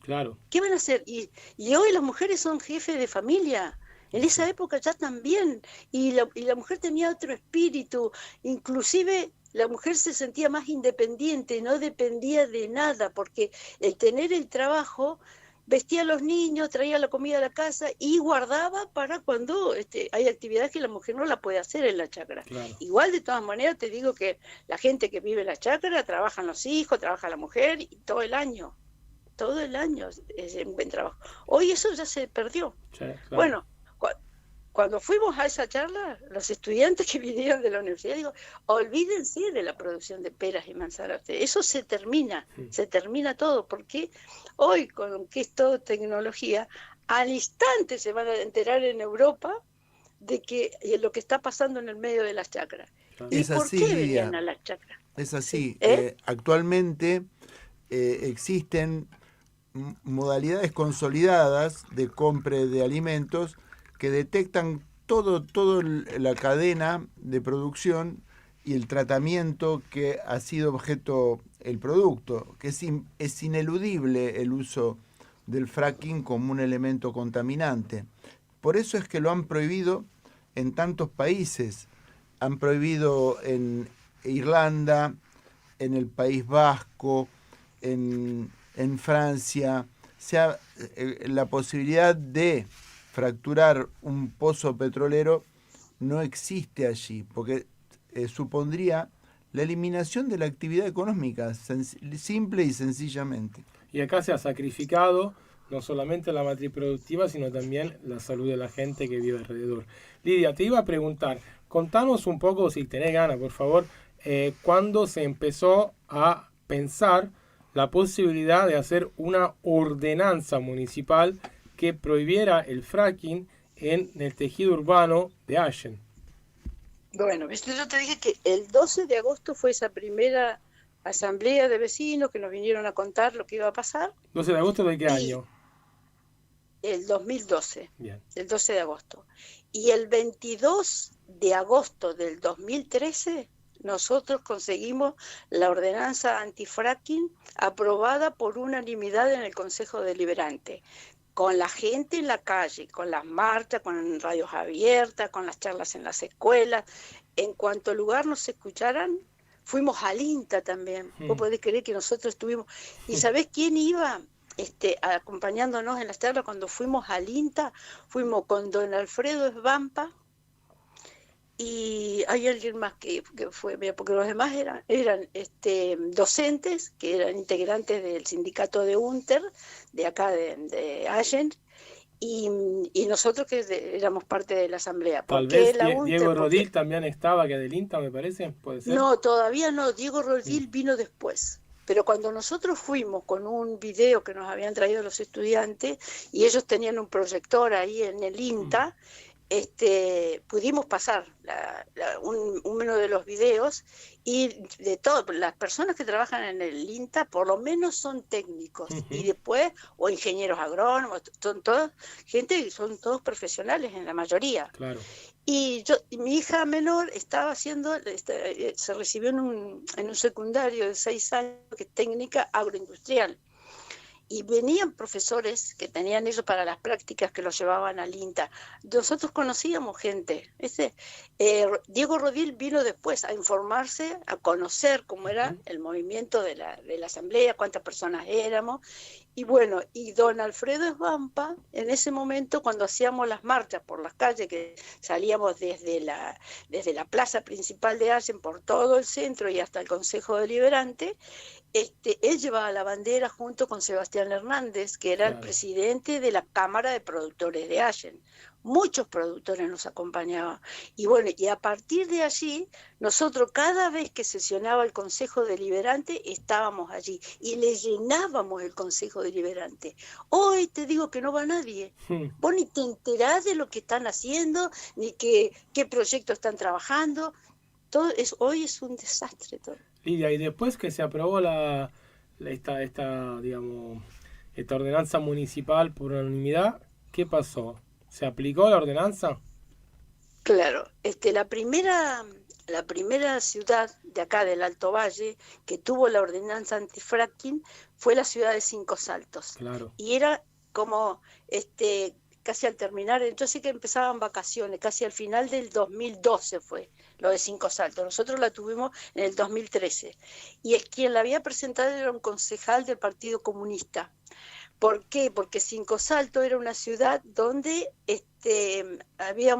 Claro. ¿Qué van a hacer? Y hoy las mujeres son jefes de familia. En esa época ya también. Y la mujer tenía otro espíritu. Inclusive la mujer se sentía más independiente, no dependía de nada, porque el tener el trabajo, vestía a los niños, traía la comida a la casa y guardaba para cuando hay actividades que la mujer no la puede hacer en la chacra. Claro. Igual, de todas maneras, te digo que la gente que vive en la chacra, trabajan los hijos, trabaja la mujer y todo el año es un buen trabajo. Hoy eso ya se perdió. Sí, claro. Bueno, cuando fuimos a esa charla, los estudiantes que vinieron de la universidad, digo, olvídense de la producción de peras y manzanas. Eso se termina todo, porque hoy, con que es todo tecnología, al instante se van a enterar en Europa de lo que está pasando en el medio de las chacras. ¿Y por qué venían a las chacras? Es así. Actualmente existen modalidades consolidadas de compra de alimentos que detectan todo la cadena de producción y el tratamiento que ha sido objeto el producto, que es ineludible el uso del fracking como un elemento contaminante. Por eso es que lo han prohibido en tantos países. Han prohibido en Irlanda, en el País Vasco, en Francia. O sea, la posibilidad de fracturar un pozo petrolero no existe allí, porque supondría la eliminación de la actividad económica, simple y sencillamente. Y acá se ha sacrificado no solamente la matriz productiva, sino también la salud de la gente que vive alrededor. Lidia, te iba a preguntar, contanos un poco, si tenés ganas, por favor, cuando se empezó a pensar la posibilidad de hacer una ordenanza municipal que prohibiera el fracking en el tejido urbano de Allen. Bueno, yo te dije que el 12 de agosto fue esa primera asamblea de vecinos que nos vinieron a contar lo que iba a pasar. ¿12 de agosto de qué año? El 2012, Bien. el 12 de agosto. Y el 22 de agosto del 2013, nosotros conseguimos la ordenanza antifracking aprobada por unanimidad en el Consejo Deliberante, con la gente en la calle, con las marchas, con radios abiertas, con las charlas en las escuelas. En cuanto al lugar nos escucharan, fuimos al INTA también. Vos podés creer que nosotros estuvimos... ¿Y sabés quién iba acompañándonos en las charlas cuando fuimos al INTA? Fuimos con don Alfredo Esbampa, y hay alguien más que fue, porque los demás eran docentes que eran integrantes del sindicato de UNTER, de acá de Allen, y nosotros que éramos parte de la asamblea. Tal vez Diego Rodil también estaba, que del INTA, me parece, ¿puede ser? No, todavía no, Diego Rodil vino después. Pero cuando nosotros fuimos con un video que nos habían traído los estudiantes, y ellos tenían un proyector ahí en el INTA, pudimos pasar uno de los videos, y de todas las personas que trabajan en el INTA por lo menos son técnicos, y después o ingenieros agrónomos, son todos gente, son todos profesionales en la mayoría. Claro. Y mi hija menor estaba haciendo, se recibió en un secundario de 6 años, que es técnica agroindustrial. Y venían profesores que tenían ellos para las prácticas que los llevaban al INTA. Nosotros conocíamos gente. Diego Rodil vino después a informarse, a conocer cómo era el movimiento de la asamblea, cuántas personas éramos. Y bueno, y don Alfredo Esbampa, en ese momento cuando hacíamos las marchas por las calles, que salíamos desde la plaza principal de Allen por todo el centro y hasta el Consejo Deliberante, él llevaba la bandera junto con Sebastián Hernández, que era el presidente de la Cámara de Productores de Allen. Muchos productores nos acompañaban. Y bueno, y a partir de allí, nosotros cada vez que sesionaba el Consejo Deliberante, estábamos allí y le llenábamos el Consejo Deliberante. Hoy te digo que no va nadie. Vos ni te enterás de lo que están haciendo, ni qué proyectos están trabajando. Hoy es un desastre todo. Lidia, y después que se aprobó esta ordenanza municipal por unanimidad, ¿qué pasó? ¿Se aplicó la ordenanza? Claro, la primera ciudad de acá del Alto Valle que tuvo la ordenanza antifracking fue la ciudad de Cinco Saltos. Claro. Y era como casi al terminar, entonces que empezaban vacaciones, casi al final del 2012 fue lo de Cinco Saltos. Nosotros la tuvimos en el 2013. Y quien la había presentado era un concejal del Partido Comunista. ¿Por qué? Porque Cinco Saltos era una ciudad donde había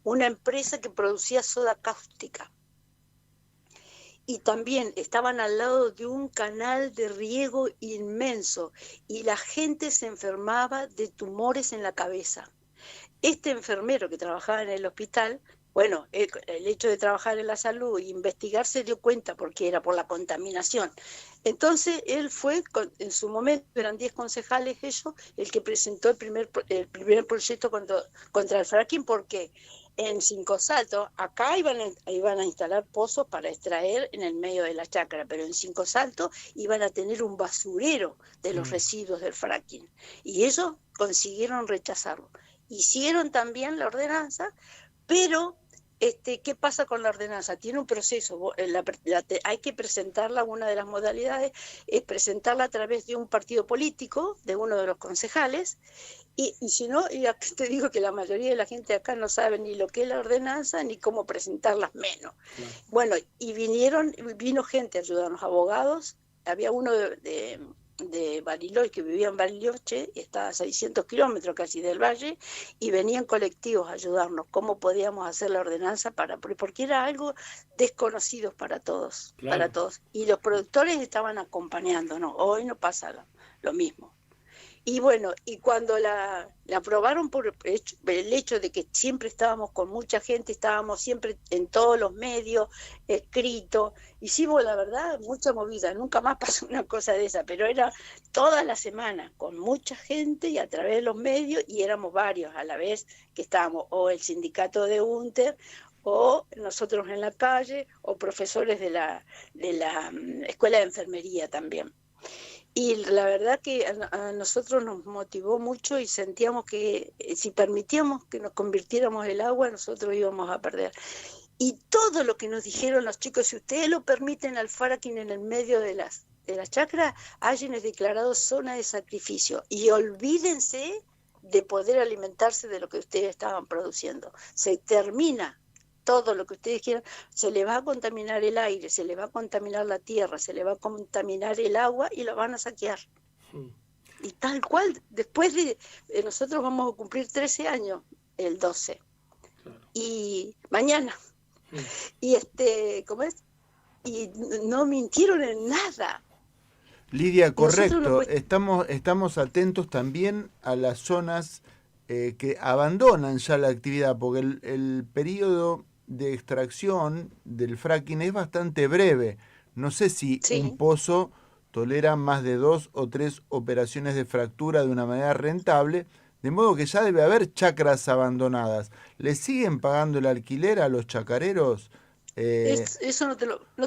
una empresa que producía soda cáustica. Y también estaban al lado de un canal de riego inmenso y la gente se enfermaba de tumores en la cabeza. Este enfermero que trabajaba en el hospital, bueno, el hecho de trabajar en la salud e investigar se dio cuenta porque era por la contaminación. Entonces él fue, en su momento eran 10 concejales ellos, el que presentó el primer proyecto contra el fracking, porque en Cinco Saltos, acá iban a instalar pozos para extraer en el medio de la chacra, pero en Cinco Saltos iban a tener un basurero de los residuos del fracking. Y ellos consiguieron rechazarlo. Hicieron también la ordenanza, pero ¿qué pasa con la ordenanza? Tiene un proceso, hay que presentarla, una de las modalidades es presentarla a través de un partido político, de uno de los concejales, y si no, ya te digo que la mayoría de la gente acá no sabe ni lo que es la ordenanza, ni cómo presentarlas menos. Claro. Bueno, y vino gente a ayudarnos, abogados, había uno de Bariloche, que vivía en Bariloche, estaba a 600 kilómetros casi del valle, y venían colectivos a ayudarnos, cómo podíamos hacer la ordenanza, porque era algo desconocido para todos, claro. Para todos. Y los productores estaban acompañándonos, hoy no pasa lo mismo. Y bueno, y cuando la aprobaron por el hecho de que siempre estábamos con mucha gente, estábamos siempre en todos los medios, escrito, hicimos la verdad mucha movida, nunca más pasó una cosa de esa, pero era toda la semana con mucha gente y a través de los medios, y éramos varios a la vez que estábamos, o el sindicato de UNTER, o nosotros en la calle, o profesores de la escuela de enfermería también. Y la verdad que a nosotros nos motivó mucho y sentíamos que si permitíamos que nos convirtiéramos el agua, nosotros íbamos a perder. Y todo lo que nos dijeron los chicos, si ustedes lo permiten al fracking en el medio de las chacras, hayan declarado zona de sacrificio. Y olvídense de poder alimentarse de lo que ustedes estaban produciendo. Se termina todo lo que ustedes quieran, se le va a contaminar el aire, se le va a contaminar la tierra, se le va a contaminar el agua y lo van a saquear. Y tal cual, después de nosotros vamos a cumplir 13 años el 12. Y mañana. Y ¿cómo es? Y no mintieron en nada. Lidia, correcto. Estamos atentos también a las zonas que abandonan ya la actividad, porque el periodo de extracción del fracking es bastante breve. No sé si un pozo tolera más de 2 o 3 operaciones de fractura de una manera rentable, de modo que ya debe haber chacras abandonadas. ¿Le siguen pagando el alquiler a los chacareros? Eso no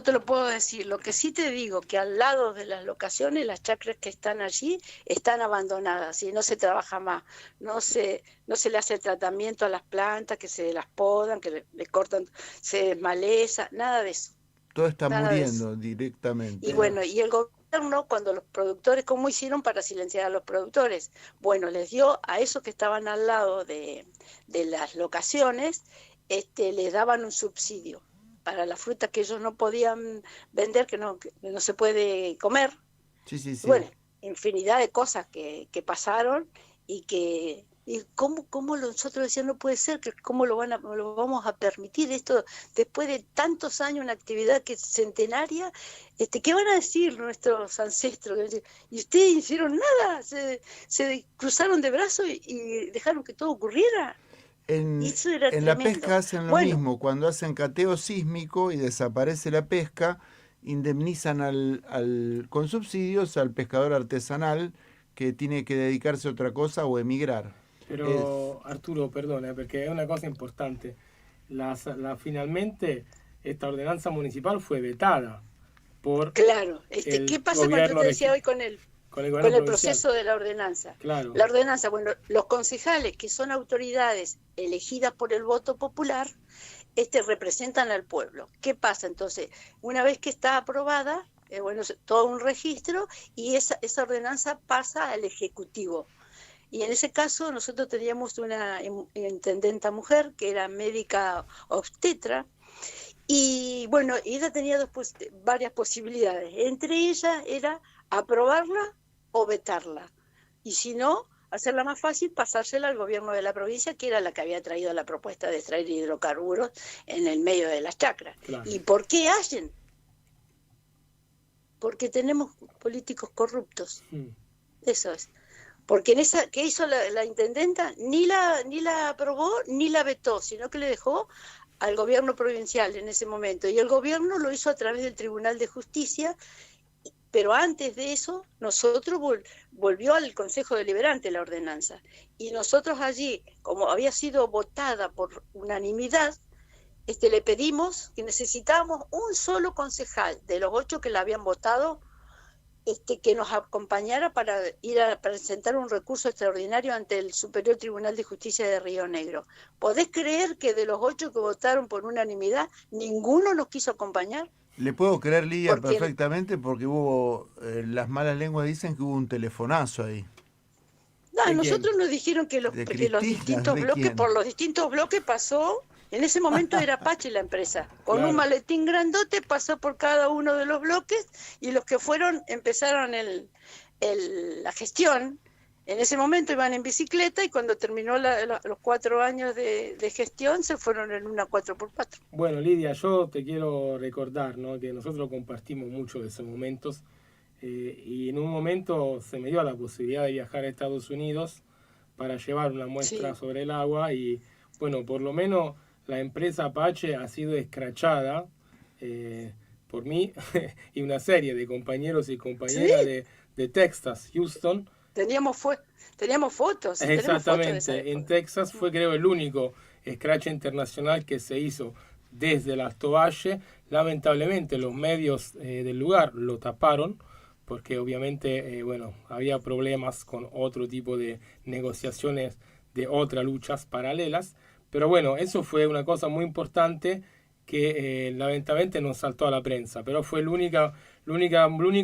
te lo puedo decir. Lo que sí te digo, que al lado de las locaciones, las chacras que están allí están abandonadas y no se trabaja más. No se le hace tratamiento a las plantas, que se las podan, que le cortan, se desmaleza, nada de eso. Todo está muriendo directamente. Y bueno, y el gobierno, cuando los productores, ¿cómo hicieron para silenciar a los productores? Bueno, les dio a esos que estaban al lado de las locaciones, les daban un subsidio para la fruta que ellos no podían vender, que no se puede comer. Sí. Bueno, infinidad de cosas que pasaron y cómo nosotros decíamos, no puede ser, que cómo lo vamos a permitir esto después de tantos años, una actividad que es centenaria. ¿Qué van a decir nuestros ancestros? Y ustedes hicieron nada, se cruzaron de brazos y dejaron que todo ocurriera. En la pesca hacen lo mismo. Cuando hacen cateo sísmico y desaparece la pesca, indemnizan con subsidios al pescador artesanal que tiene que dedicarse a otra cosa o emigrar. Pero Arturo, perdona, porque es una cosa importante. Finalmente esta ordenanza municipal fue vetada por... Claro, ¿qué pasa cuando yo te decía hoy con el proceso de la ordenanza? Claro. La ordenanza, bueno, los concejales, que son autoridades elegidas por el voto popular, representan al pueblo. ¿Qué pasa entonces? Una vez que está aprobada, todo un registro, y esa ordenanza pasa al Ejecutivo. Y en ese caso nosotros teníamos una intendenta mujer que era médica obstetra, y bueno, ella tenía varias posibilidades. Entre ellas era aprobarla o vetarla, y si no, hacerla más fácil, pasársela al gobierno de la provincia, que era la que había traído la propuesta de extraer hidrocarburos en el medio de las chacras. Claro. ¿Y por qué hacen? Porque tenemos políticos corruptos. Eso es. Porque ¿qué hizo la intendenta? Ni la aprobó ni la vetó, sino que le dejó al gobierno provincial en ese momento. Y el gobierno lo hizo a través del Tribunal de Justicia. Pero antes de eso, nosotros volvió al Consejo Deliberante la ordenanza. Y nosotros allí, como había sido votada por unanimidad, le pedimos que necesitábamos un solo concejal de los 8 que la habían votado, que nos acompañara para ir a presentar un recurso extraordinario ante el Superior Tribunal de Justicia de Río Negro. ¿Podés creer que de los 8 que votaron por unanimidad, ninguno nos quiso acompañar? Le puedo creer, Lidia, perfectamente, porque hubo, las malas lenguas dicen que hubo un telefonazo ahí. No, nosotros nos dijeron que los distintos bloques, por los distintos bloques pasó, en ese momento era Apache la empresa, con un maletín grandote pasó por cada uno de los bloques, y los que fueron empezaron la gestión. En ese momento iban en bicicleta, y cuando terminó los 4 años de gestión se fueron en una 4x4. Bueno, Lidia, yo te quiero recordar, ¿no?, que nosotros compartimos mucho de esos momentos. y en un momento se me dio la posibilidad de viajar a Estados Unidos para llevar una muestra sobre el agua y bueno, por lo menos la empresa Apache ha sido escrachada por mí y una serie de compañeros y compañeras de Texas, Houston. Teníamos fotos. Exactamente, Fotos en Texas fue creo el único scratch internacional que se hizo desde el Alto Valle. Lamentablemente los medios del lugar lo taparon porque obviamente había problemas con otro tipo de negociaciones de otras luchas paralelas. Pero bueno, eso fue una cosa muy importante que lamentablemente nos saltó a la prensa, pero fue el único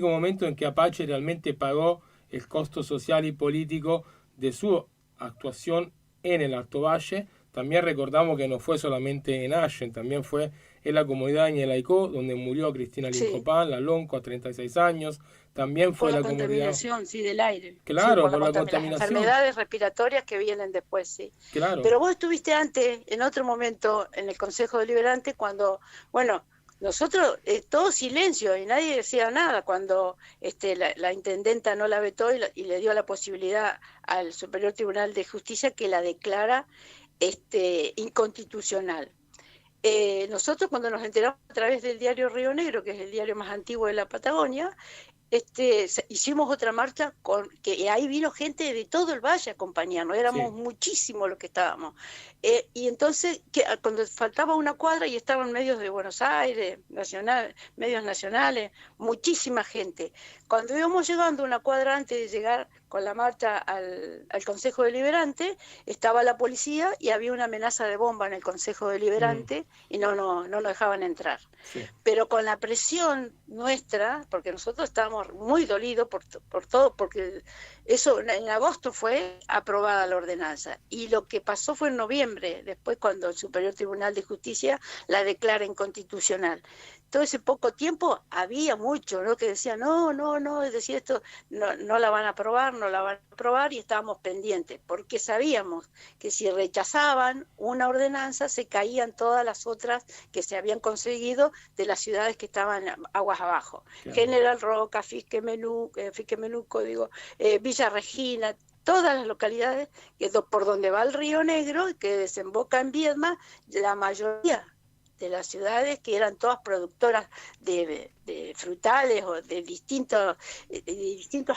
momento en que Apache realmente pagó el costo social y político de su actuación en el Alto Valle. También recordamos que no fue solamente en Allen, también fue en la comunidad de Ñelaicó, donde murió Cristina Lincopán, la Lonco, a 36 años. También fue por la contaminación, del aire. Claro, por la contaminación. Las enfermedades respiratorias que vienen después, sí. Claro. Pero vos estuviste antes, en otro momento, en el Consejo Deliberante, cuando, nosotros, todo silencio y nadie decía nada cuando la intendenta no la vetó y le dio la posibilidad al Superior Tribunal de Justicia que la declara inconstitucional. Nosotros cuando nos enteramos a través del diario Río Negro, que es el diario más antiguo de la Patagonia, hicimos otra marcha que ahí vino gente de todo el valle a acompañarnos, éramos muchísimos los que estábamos. Y entonces, cuando faltaba una cuadra y estaban medios de Buenos Aires, medios nacionales, muchísima gente. Cuando íbamos llegando una cuadra antes de llegar con la marcha al Consejo Deliberante, estaba la policía y había una amenaza de bomba en el Consejo Deliberante y no nos dejaban entrar. Sí. Pero con la presión nuestra, porque nosotros estábamos muy dolidos por todo, porque eso en agosto fue aprobada la ordenanza y lo que pasó fue en noviembre, después cuando el Superior Tribunal de Justicia la declara inconstitucional. Todo ese poco tiempo había mucho, ¿no? Que decían, no, es decir, esto no la van a aprobar, y estábamos pendientes, porque sabíamos que si rechazaban una ordenanza se caían todas las otras que se habían conseguido de las ciudades que estaban aguas abajo. Claro. General Roca, Fiquemenuco, Villa Regina, todas las localidades por donde va el Río Negro, que desemboca en Viedma, la mayoría de las ciudades que eran todas productoras de frutales o de distintos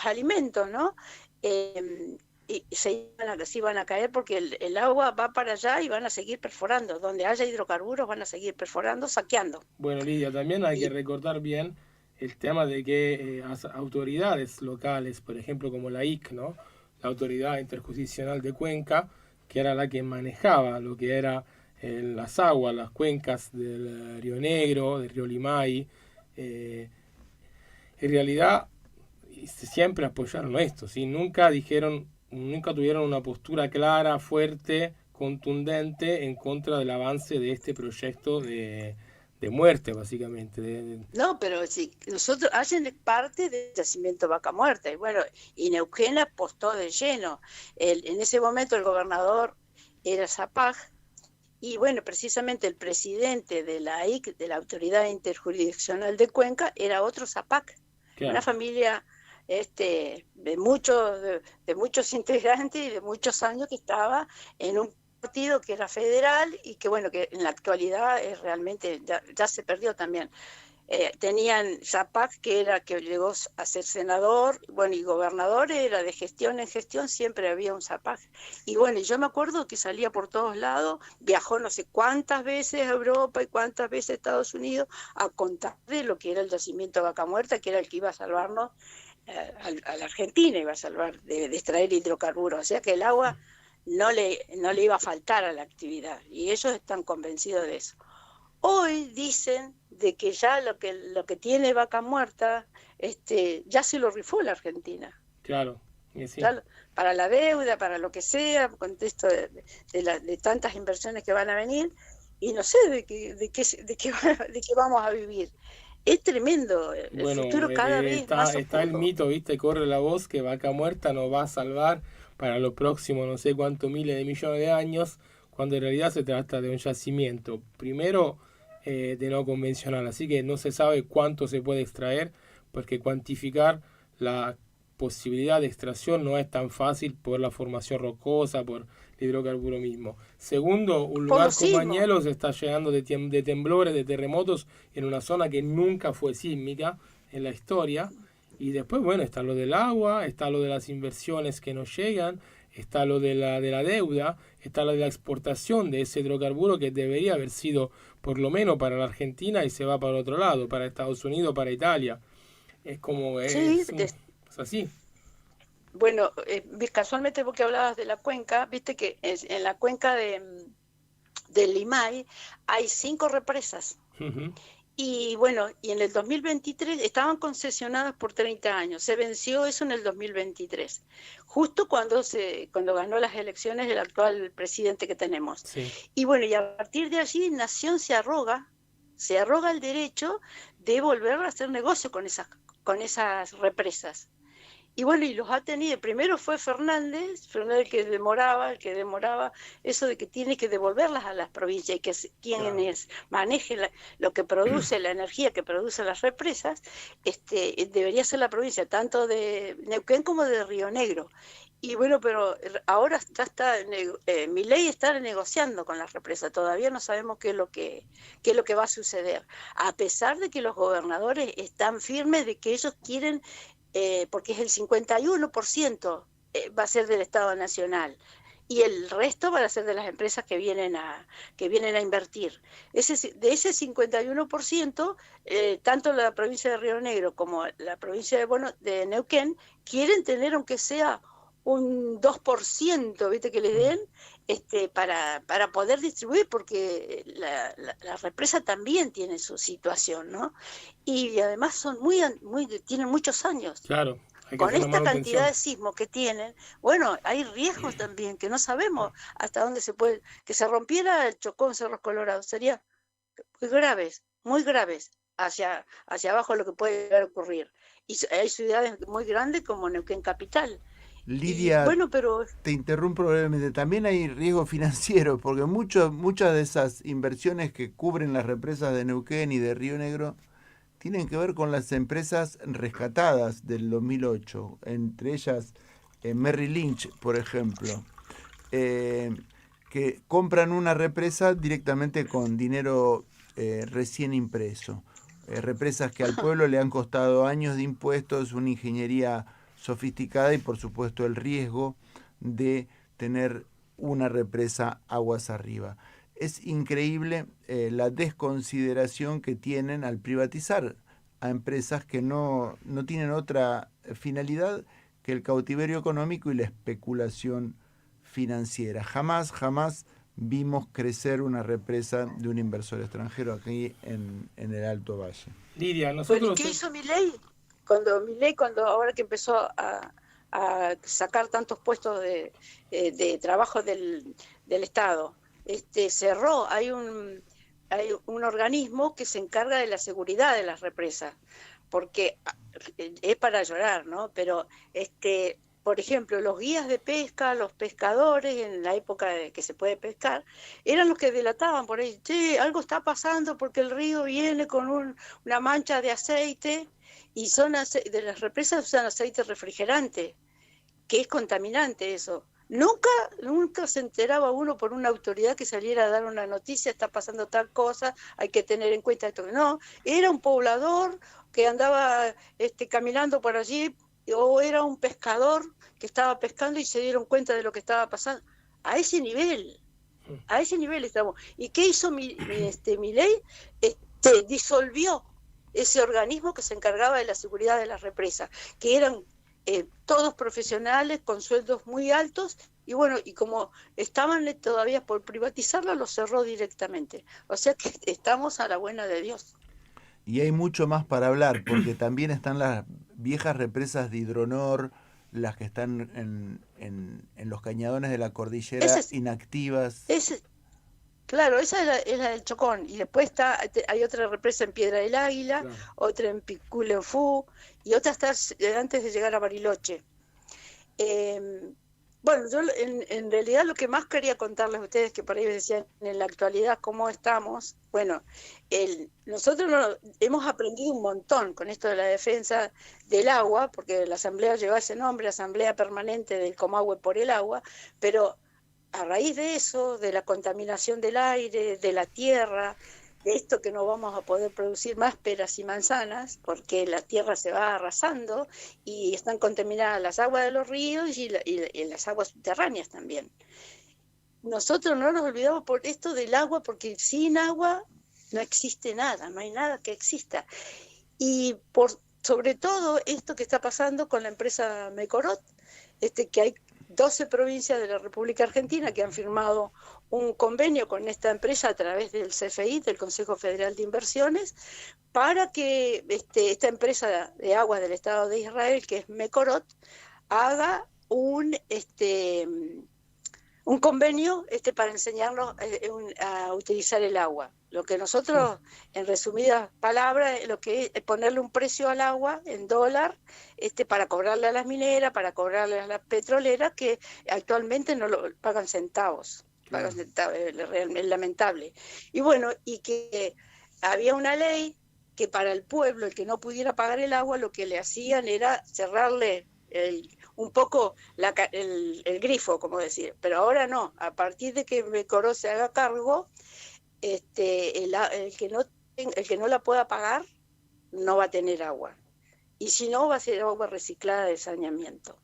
alimentos, ¿no? Y se iban a caer porque el agua va para allá y van a seguir perforando. Donde haya hidrocarburos van a seguir perforando, saqueando. Bueno, Lidia, también hay que recordar bien el tema de que las autoridades locales, por ejemplo, como la IC, ¿no? La Autoridad Interjurisdiccional de Cuenca, que era la que manejaba lo que era las aguas, las cuencas del Río Negro, del Río Limay, en realidad siempre apoyaron esto, ¿sí? Nunca tuvieron una postura clara, fuerte, contundente en contra del avance de este proyecto de muerte, básicamente. No, pero sí, nosotros hacen parte del yacimiento Vaca Muerta, y Neuquén apostó de lleno. En ese momento el gobernador era Zapag, y precisamente el presidente de la AIC, de la Autoridad Interjurisdiccional de Cuenca, era otro Zapag, claro. Una familia de muchos integrantes y de muchos años que estaba en un partido que era federal y que en la actualidad es realmente ya se perdió también. Tenían Zapag, que llegó a ser senador, y gobernador, era de gestión en gestión, siempre había un Zapag. Y yo me acuerdo que salía por todos lados, viajó no sé cuántas veces a Europa y cuántas veces a Estados Unidos a contar de lo que era el yacimiento Vaca Muerta, que era el que iba a salvarnos a la Argentina, iba a salvar de extraer hidrocarburos. O sea que el agua no le iba a faltar a la actividad, y ellos están convencidos de eso. Hoy dicen de que ya lo que tiene Vaca Muerta ya se lo rifó la Argentina. Claro. Sí. Para la deuda, para lo que sea, contexto de tantas inversiones que van a venir, y no sé de qué vamos a vivir. Es tremendo, el futuro cada vez más oscuro. Está el mito, corre la voz que Vaca Muerta nos va a salvar para los próximos no sé cuántos miles de millones de años, cuando en realidad se trata de un yacimiento, primero de no convencional, así que no se sabe cuánto se puede extraer, porque cuantificar la posibilidad de extracción no es tan fácil por la formación rocosa, por el hidrocarburo mismo. Segundo, un lugar como Bañuelos está llegando de temblores, de terremotos, en una zona que nunca fue sísmica en la historia. Y después, bueno, está lo del agua, está lo de las inversiones que no llegan, está lo de la deuda, está lo de la exportación de ese hidrocarburo que debería haber sido por lo menos para la Argentina y se va para otro lado, para Estados Unidos, para Italia. Es como... es así. Bueno, casualmente porque hablabas de la cuenca, viste que en la cuenca del Limay hay 5 represas. Uh-huh. Y bueno, y en el 2023 estaban concesionadas por 30 años. Se venció eso en el 2023, justo cuando ganó las elecciones el actual presidente que tenemos. Sí. Y bueno, y a partir de allí Nación se arroga el derecho de volver a hacer negocio con esas represas. Y bueno, y los ha tenido. Primero fue Fernández el que demoraba eso de que tiene que devolverlas a las provincias y que quienes manejen lo que produce, la energía que producen las represas, debería ser la provincia, tanto de Neuquén como de Río Negro. Y bueno, pero ahora Milei está negociando con las represas, todavía no sabemos qué es lo que va a suceder, a pesar de que los gobernadores están firmes de que ellos quieren... porque es el 51% va a ser del Estado Nacional y el resto va a ser de las empresas que vienen a invertir. De ese 51%, tanto la provincia de Río Negro como la provincia de Neuquén quieren tener aunque sea un 2%, ¿viste? Que le den para poder distribuir, porque la represa también tiene su situación, ¿no? Y además son tienen muchos años. Claro. Con esta cantidad de sismos que tienen, bueno, hay riesgos también, que no sabemos hasta dónde que se rompiera el Chocón, Cerros Colorados, sería muy graves, hacia abajo lo que puede llegar a ocurrir. Y hay ciudades muy grandes como Neuquén Capital. Lidia, te interrumpo brevemente. También hay riesgo financiero, porque muchas de esas inversiones que cubren las represas de Neuquén y de Río Negro tienen que ver con las empresas rescatadas del 2008, entre ellas Merrill Lynch, por ejemplo, que compran una represa directamente con dinero recién impreso. Represas que al pueblo le han costado años de impuestos, una ingeniería sofisticada y por supuesto el riesgo de tener una represa aguas arriba. Es increíble la desconsideración que tienen al privatizar a empresas que no tienen otra finalidad que el cautiverio económico y la especulación financiera. Jamás vimos crecer una represa de un inversor extranjero aquí en el Alto Valle. Lidia, nosotros... ¿Qué hizo Milei? Cuando ahora que empezó a sacar tantos puestos de trabajo del Estado, cerró. Hay un organismo que se encarga de la seguridad de las represas, porque es para llorar, ¿no? Pero por ejemplo, los guías de pesca, los pescadores en la época de que se puede pescar, eran los que delataban por ahí, che, algo está pasando porque el río viene con una mancha de aceite. Y de las represas usan aceite refrigerante, que es contaminante eso. Nunca se enteraba uno por una autoridad que saliera a dar una noticia, está pasando tal cosa, hay que tener en cuenta esto. No, era un poblador que andaba caminando por allí, o era un pescador que estaba pescando y se dieron cuenta de lo que estaba pasando. A ese nivel estamos. ¿Y qué hizo Milei? Disolvió ese organismo que se encargaba de la seguridad de las represas, que eran todos profesionales con sueldos muy altos, y bueno, y como estaban todavía por privatizarla, lo cerró directamente. O sea que estamos a la buena de Dios. Y hay mucho más para hablar, porque también están las viejas represas de Hidronor, las que están en los cañadones de la cordillera, inactivas. Claro, esa es la del Chocón, y después hay otra represa en Piedra del Águila, claro, otra en Piculenfú, y otra está antes de llegar a Bariloche. Bueno, yo en realidad lo que más quería contarles a ustedes, que por ahí decían en la actualidad cómo estamos, bueno, nosotros hemos aprendido un montón con esto de la defensa del agua, porque la asamblea lleva ese nombre, Asamblea Permanente del Comahue por el Agua, pero a raíz de eso, de la contaminación del aire, de la tierra, de esto que no vamos a poder producir más peras y manzanas, porque la tierra se va arrasando y están contaminadas las aguas de los ríos y las aguas subterráneas también. Nosotros no nos olvidamos por esto del agua, porque sin agua no existe nada, no hay nada que exista. Y sobre todo esto que está pasando con la empresa Mecorot, que hay 12 provincias de la República Argentina que han firmado un convenio con esta empresa a través del CFI, del Consejo Federal de Inversiones, para que esta empresa de aguas del Estado de Israel, que es Mecorot, haga un convenio para enseñarnos a utilizar el agua. Lo que nosotros, en resumidas palabras, lo que es ponerle un precio al agua en dólar, para cobrarle a las mineras, para cobrarle a las petroleras, que actualmente no lo pagan centavos. Pagan centavos, es lamentable. Y bueno, y que había una ley que para el pueblo, el que no pudiera pagar el agua, lo que le hacían era cerrarle un poco el grifo, como decir. Pero ahora no, a partir de que Mecorot se haga cargo, el que no la pueda pagar no va a tener agua. Y si no, va a ser agua reciclada de saneamiento.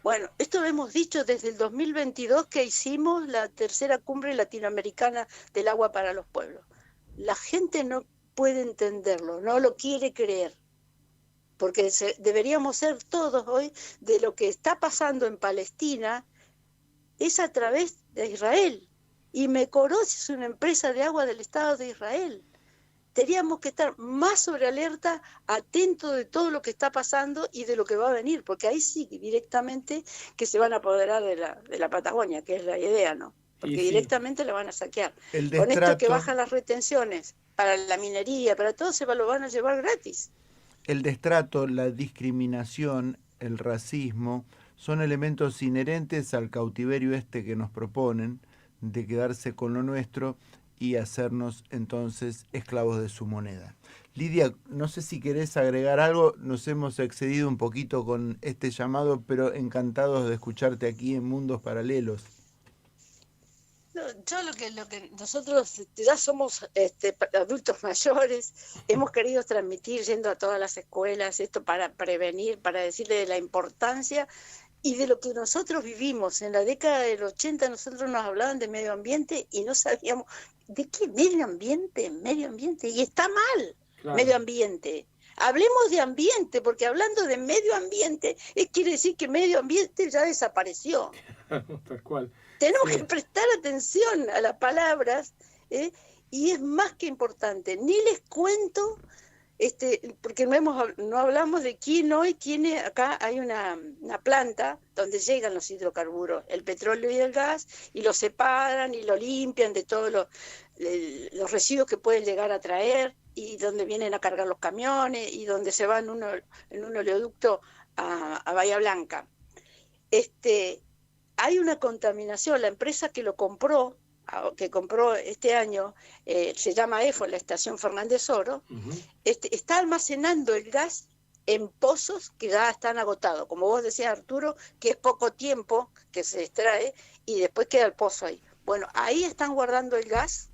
Bueno, esto lo hemos dicho desde el 2022, que hicimos la tercera cumbre latinoamericana del agua para los pueblos. La gente no puede entenderlo, no lo quiere creer, porque deberíamos ser todos hoy de lo que está pasando en Palestina, es a través de Israel. Y Mecorot es una empresa de agua del Estado de Israel. Teníamos que estar más sobre alerta, atentos de todo lo que está pasando y de lo que va a venir, porque ahí sí directamente que se van a apoderar de la Patagonia, que es la idea, ¿no? Porque directamente la van a saquear. Con esto que bajan las retenciones para la minería, para todo, lo van a llevar gratis. El destrato, la discriminación, el racismo, son elementos inherentes al cautiverio que nos proponen, de quedarse con lo nuestro y hacernos entonces esclavos de su moneda. Lidia, no sé si querés agregar algo, nos hemos excedido un poquito con este llamado, pero encantados de escucharte aquí en Mundos Paralelos. No, yo lo que nosotros ya somos adultos mayores, hemos querido transmitir yendo a todas las escuelas esto para prevenir, para decirle de la importancia y de lo que nosotros vivimos. En la década del 80 nosotros nos hablaban de medio ambiente y no sabíamos de qué medio ambiente, y está mal, claro. Medio ambiente. Hablemos de ambiente, porque hablando de medio ambiente, quiere decir que medio ambiente ya desapareció. Tal cual. Tenemos que prestar atención a las palabras, y es más que importante. Ni les cuento, porque no hablamos de quién hoy, acá hay una planta donde llegan los hidrocarburos, el petróleo y el gas, y lo separan y lo limpian de todos los residuos que pueden llegar a traer, y donde vienen a cargar los camiones, y donde se van en un oleoducto a Bahía Blanca. Hay una contaminación. La empresa que compró este año, se llama EFO, la estación Fernández Oro, está almacenando el gas en pozos que ya están agotados. Como vos decías, Arturo, que es poco tiempo que se extrae y después queda el pozo ahí. Bueno, ahí están guardando el gas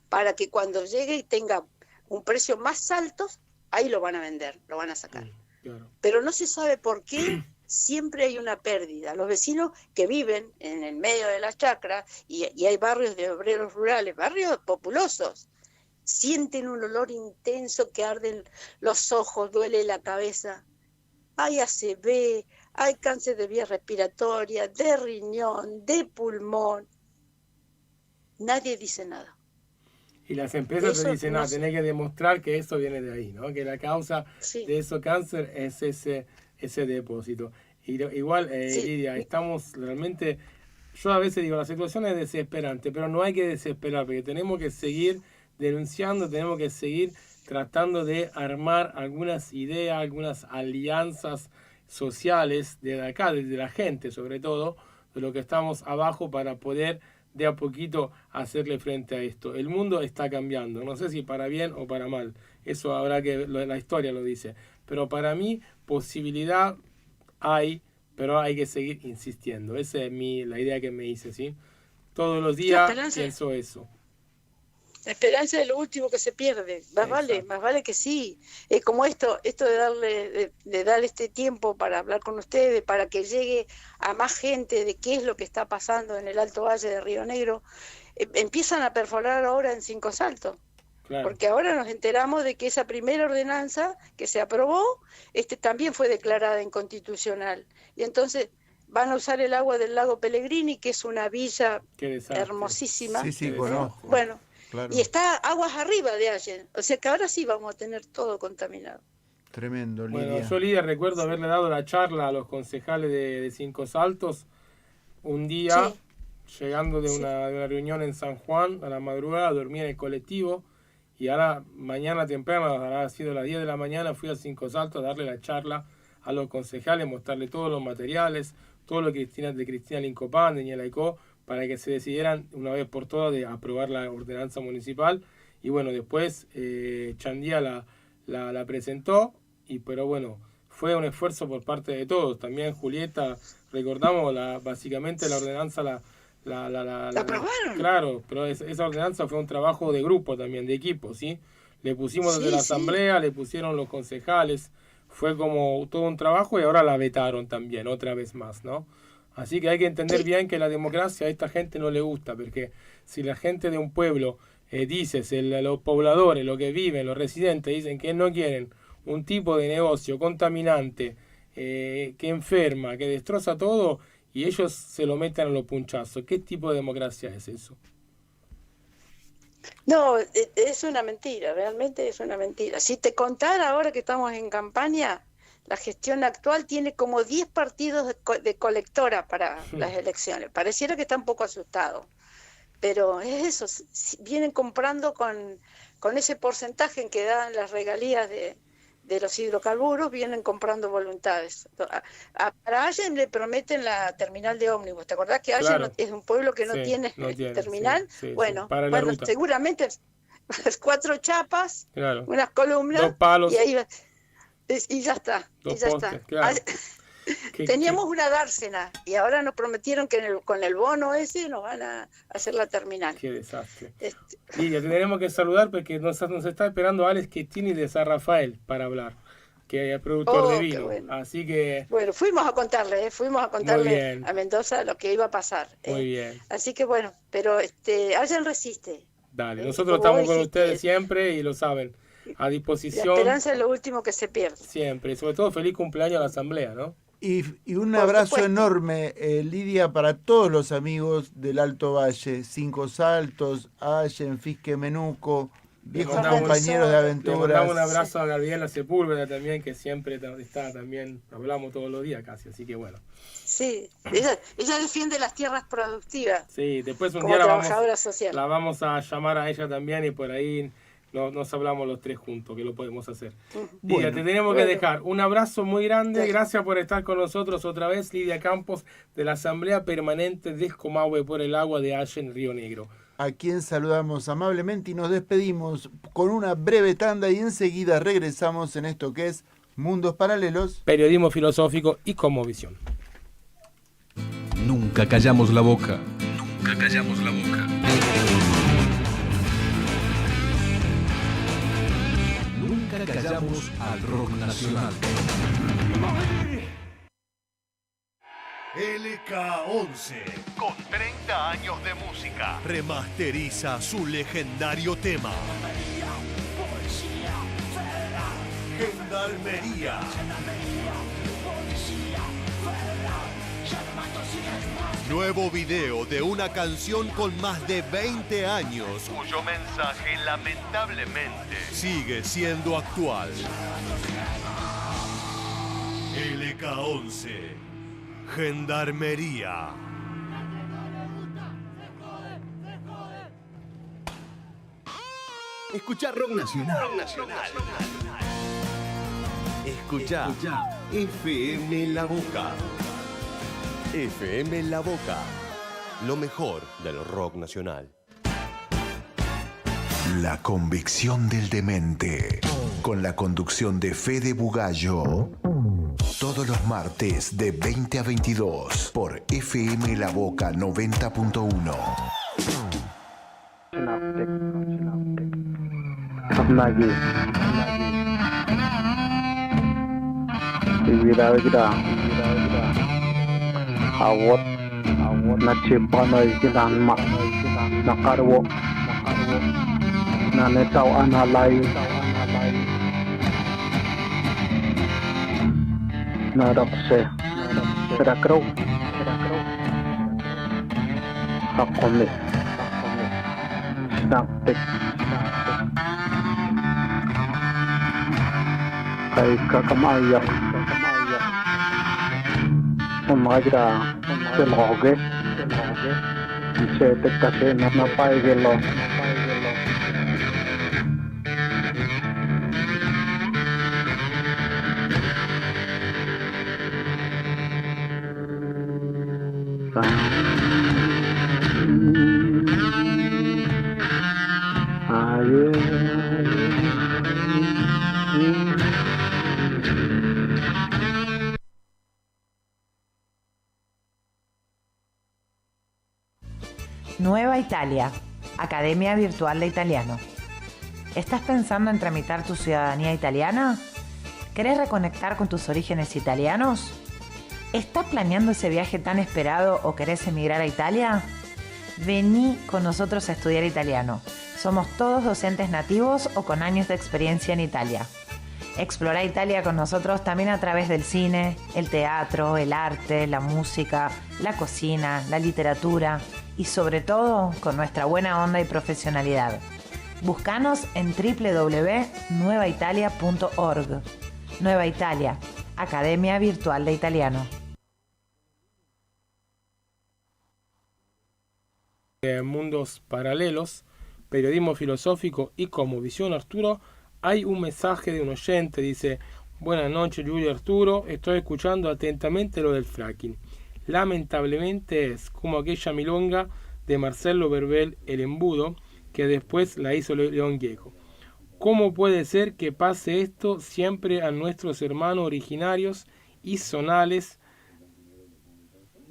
para que cuando llegue y tenga un precio más alto, ahí lo van a vender, lo van a sacar. Claro. Pero no se sabe por qué siempre hay una pérdida. Los vecinos que viven en el medio de las chacras, y hay barrios de obreros rurales, barrios populosos, sienten un olor intenso que arden los ojos, duele la cabeza. Hay ACV, hay cáncer de vías respiratorias, de riñón, de pulmón. Nadie dice nada. Y las empresas te dicen, tenés que demostrar que eso viene de ahí, ¿no? Que la causa de ese cáncer es ese depósito. Y igual, Lidia, estamos realmente, yo a veces digo, la situación es desesperante, pero no hay que desesperar, porque tenemos que seguir denunciando, tenemos que seguir tratando de armar algunas ideas, algunas alianzas sociales de acá, desde la gente sobre todo, de lo que estamos abajo para poder de a poquito hacerle frente a esto. El mundo está cambiando, no sé si para bien o para mal, eso habrá que, la historia lo dice, pero para mí posibilidad hay, pero hay que seguir insistiendo. Esa es la idea que me hice, ¿sí? Todos los días pienso eso. La esperanza es lo último que se pierde. Más vale que sí. Como esto de dar este tiempo para hablar con ustedes, para que llegue a más gente de qué es lo que está pasando en el Alto Valle de Río Negro. Empiezan a perforar ahora en Cinco Saltos. Claro. Porque ahora nos enteramos de que esa primera ordenanza que se aprobó, también fue declarada inconstitucional. Y entonces van a usar el agua del lago Pellegrini, que es una villa hermosísima. Sí, conozco. Bueno. Claro. Y está aguas arriba de Allen, o sea que ahora sí vamos a tener todo contaminado. Tremendo, Lidia. Bueno, yo, Lidia, recuerdo haberle dado la charla a los concejales de Cinco Saltos un día, llegando de una reunión en San Juan a la madrugada, dormí en el colectivo y ahora mañana temprano, habrá sido las 10 de la mañana, fui a Cinco Saltos a darle la charla a los concejales, mostrarle todos los materiales, todo lo que de Cristina Lincopán, de Ñelaicó, para que se decidieran una vez por todas de aprobar la ordenanza municipal. Y bueno, después Chandía la presentó, pero bueno, fue un esfuerzo por parte de todos. También Julieta, recordamos, básicamente la ordenanza la aprobaron. Claro, pero esa ordenanza fue un trabajo de grupo también, de equipo, ¿sí? Le pusimos desde la asamblea, le pusieron los concejales, fue como todo un trabajo y ahora la vetaron también, otra vez más, ¿no? Así que hay que entender bien que la democracia a esta gente no le gusta, porque si la gente de un pueblo dice, los pobladores, los que viven, los residentes, dicen que no quieren un tipo de negocio contaminante, que enferma, que destroza todo, y ellos se lo meten a los punchazos. ¿Qué tipo de democracia es eso? No, es una mentira, realmente es una mentira. Si te contara ahora que estamos en campaña, la gestión actual tiene como 10 partidos de colectora para las elecciones. Pareciera que está un poco asustado, pero es eso, vienen comprando con ese porcentaje en que dan las regalías de los hidrocarburos, vienen comprando voluntades. Para Allen le prometen la terminal de ómnibus. ¿Te acordás que Allen es un pueblo que no tiene terminal? Bueno, seguramente 4 chapas, unas columnas, 2 palos. Y ahí va. Y ya está, Claro. Teníamos una dársena y ahora nos prometieron que con el bono ese nos van a hacer la terminal. Qué desastre. Y ya tenemos que saludar porque nos está esperando Alex Questini de San Rafael para hablar, que es productor de vino. Bueno. Así que... Bueno, fuimos a contarle a Mendoza lo que iba a pasar. Muy bien. Así que bueno, pero Allen resiste. Dale, nosotros estamos con ustedes siempre y lo saben. A disposición. La esperanza es lo último que se pierde. Siempre, y sobre todo feliz cumpleaños a la asamblea, ¿no? Y un abrazo enorme, Lidia, para todos los amigos del Alto Valle, Cinco Saltos, Allen, Fisque Menuco, viejos compañeros de aventuras. Le mandamos un abrazo a Gabriela Sepúlveda también, que siempre está también, hablamos todos los días casi, así que bueno. Sí, ella defiende las tierras productivas. Sí, después un como día la vamos a llamar a ella también y por ahí nos hablamos los tres juntos, que lo podemos hacer. Lidia, te tenemos que dejar. Un abrazo muy grande. Gracias por estar con nosotros otra vez. Lidia Campos, de la Asamblea Permanente del Comahue por el Agua de Allen, Río Negro. A quien saludamos amablemente y nos despedimos con una breve tanda y enseguida regresamos en esto que es Mundos Paralelos. Periodismo filosófico y cosmovisión. Nunca callamos la boca. Nunca callamos la boca. Nunca callamos al rock nacional. LK11, con 30 años de música, remasteriza su legendario tema. Gendarmería. Nuevo video de una canción con más de 20 años, cuyo mensaje lamentablemente sigue siendo actual. LK11, Gendarmería. Escuchá rock nacional. Escuchá FM La Boca. FM La Boca. Lo mejor del rock nacional. La convicción del demente. Con la conducción de Fede Bugallo. Todos los martes de 20 a 22 por FM La Boca 90.1. Nadakse Terakro Hakome Snaptek Kai Kakamayak Umagira Teloge Setekase Napaigelo Nueva Italia, Academia Virtual de Italiano. ¿Estás pensando en tramitar tu ciudadanía italiana? ¿Querés reconectar con tus orígenes italianos? ¿Estás planeando ese viaje tan esperado o querés emigrar a Italia? Vení con nosotros a estudiar italiano. Somos todos docentes nativos o con años de experiencia en Italia. Explora Italia con nosotros también a través del cine, el teatro, el arte, la música, la cocina, la literatura y sobre todo con nuestra buena onda y profesionalidad. Búscanos en www.nuevaitalia.org. Nueva Italia, Academia Virtual de Italiano. Mundos paralelos, periodismo filosófico y cosmovisión. Arturo, hay un mensaje de un oyente, dice: buenas noches, Julio Arturo, estoy escuchando atentamente lo del fracking. Lamentablemente es como aquella milonga de Marcelo Verbel, El Embudo, que después la hizo León Gieco. ¿Cómo puede ser que pase esto siempre a nuestros hermanos originarios y zonales?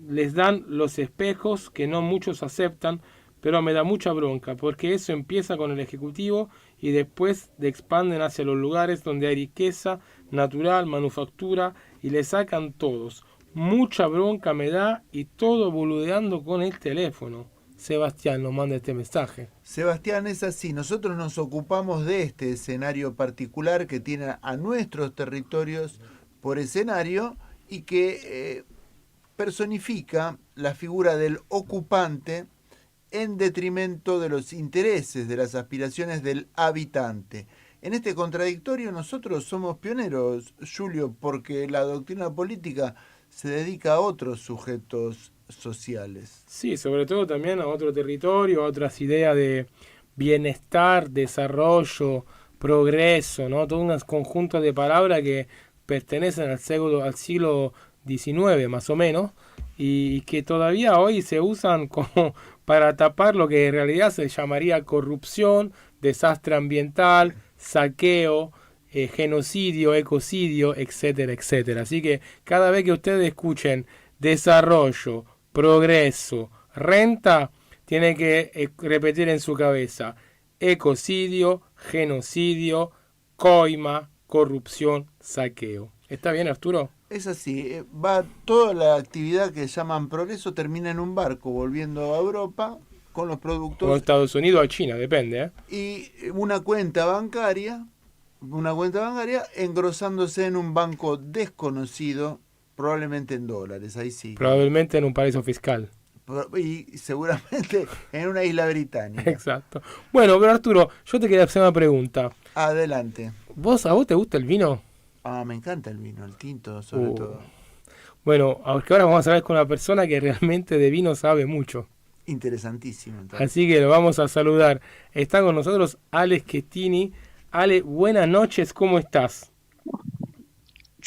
Les dan los espejos que no muchos aceptan, pero me da mucha bronca, porque eso empieza con el Ejecutivo y después expanden hacia los lugares donde hay riqueza natural, manufactura, y le sacan todos. Mucha bronca me da, y todo boludeando con el teléfono. Sebastián nos manda este mensaje. Sebastián, es así. Nosotros nos ocupamos de este escenario particular que tiene a nuestros territorios por escenario y que personifica la figura del ocupante en detrimento de los intereses, de las aspiraciones del habitante. En este contradictorio nosotros somos pioneros, Julio, porque la doctrina política se dedica a otros sujetos sociales. Sí, sobre todo también a otro territorio, a otras ideas de bienestar, desarrollo, progreso, ¿no? Todo un conjunto de palabras que pertenecen al siglo XIX más o menos, y que todavía hoy se usan como para tapar lo que en realidad se llamaría corrupción, desastre ambiental, saqueo, genocidio, ecocidio, etcétera, etcétera. Así que cada vez que ustedes escuchen desarrollo, progreso, renta, tienen que repetir en su cabeza: ecocidio, genocidio, coima, corrupción, saqueo. ¿Está bien, Arturo? Es así, va toda la actividad que llaman progreso, termina en un barco volviendo a Europa con los productos. O Estados Unidos o China, depende. Y una cuenta bancaria engrosándose en un banco desconocido, probablemente en dólares, ahí sí. Probablemente en un paraíso fiscal. Y seguramente en una isla británica. Exacto. Bueno, pero Arturo, yo te quería hacer una pregunta. Adelante. ¿A vos te gusta el vino? Me encanta el vino, el tinto sobre todo. Bueno, aunque ahora vamos a hablar con una persona que realmente de vino sabe mucho. Interesantísimo. Entonces. Así que lo vamos a saludar. Está con nosotros Ale Schettini. Ale, buenas noches, ¿cómo estás?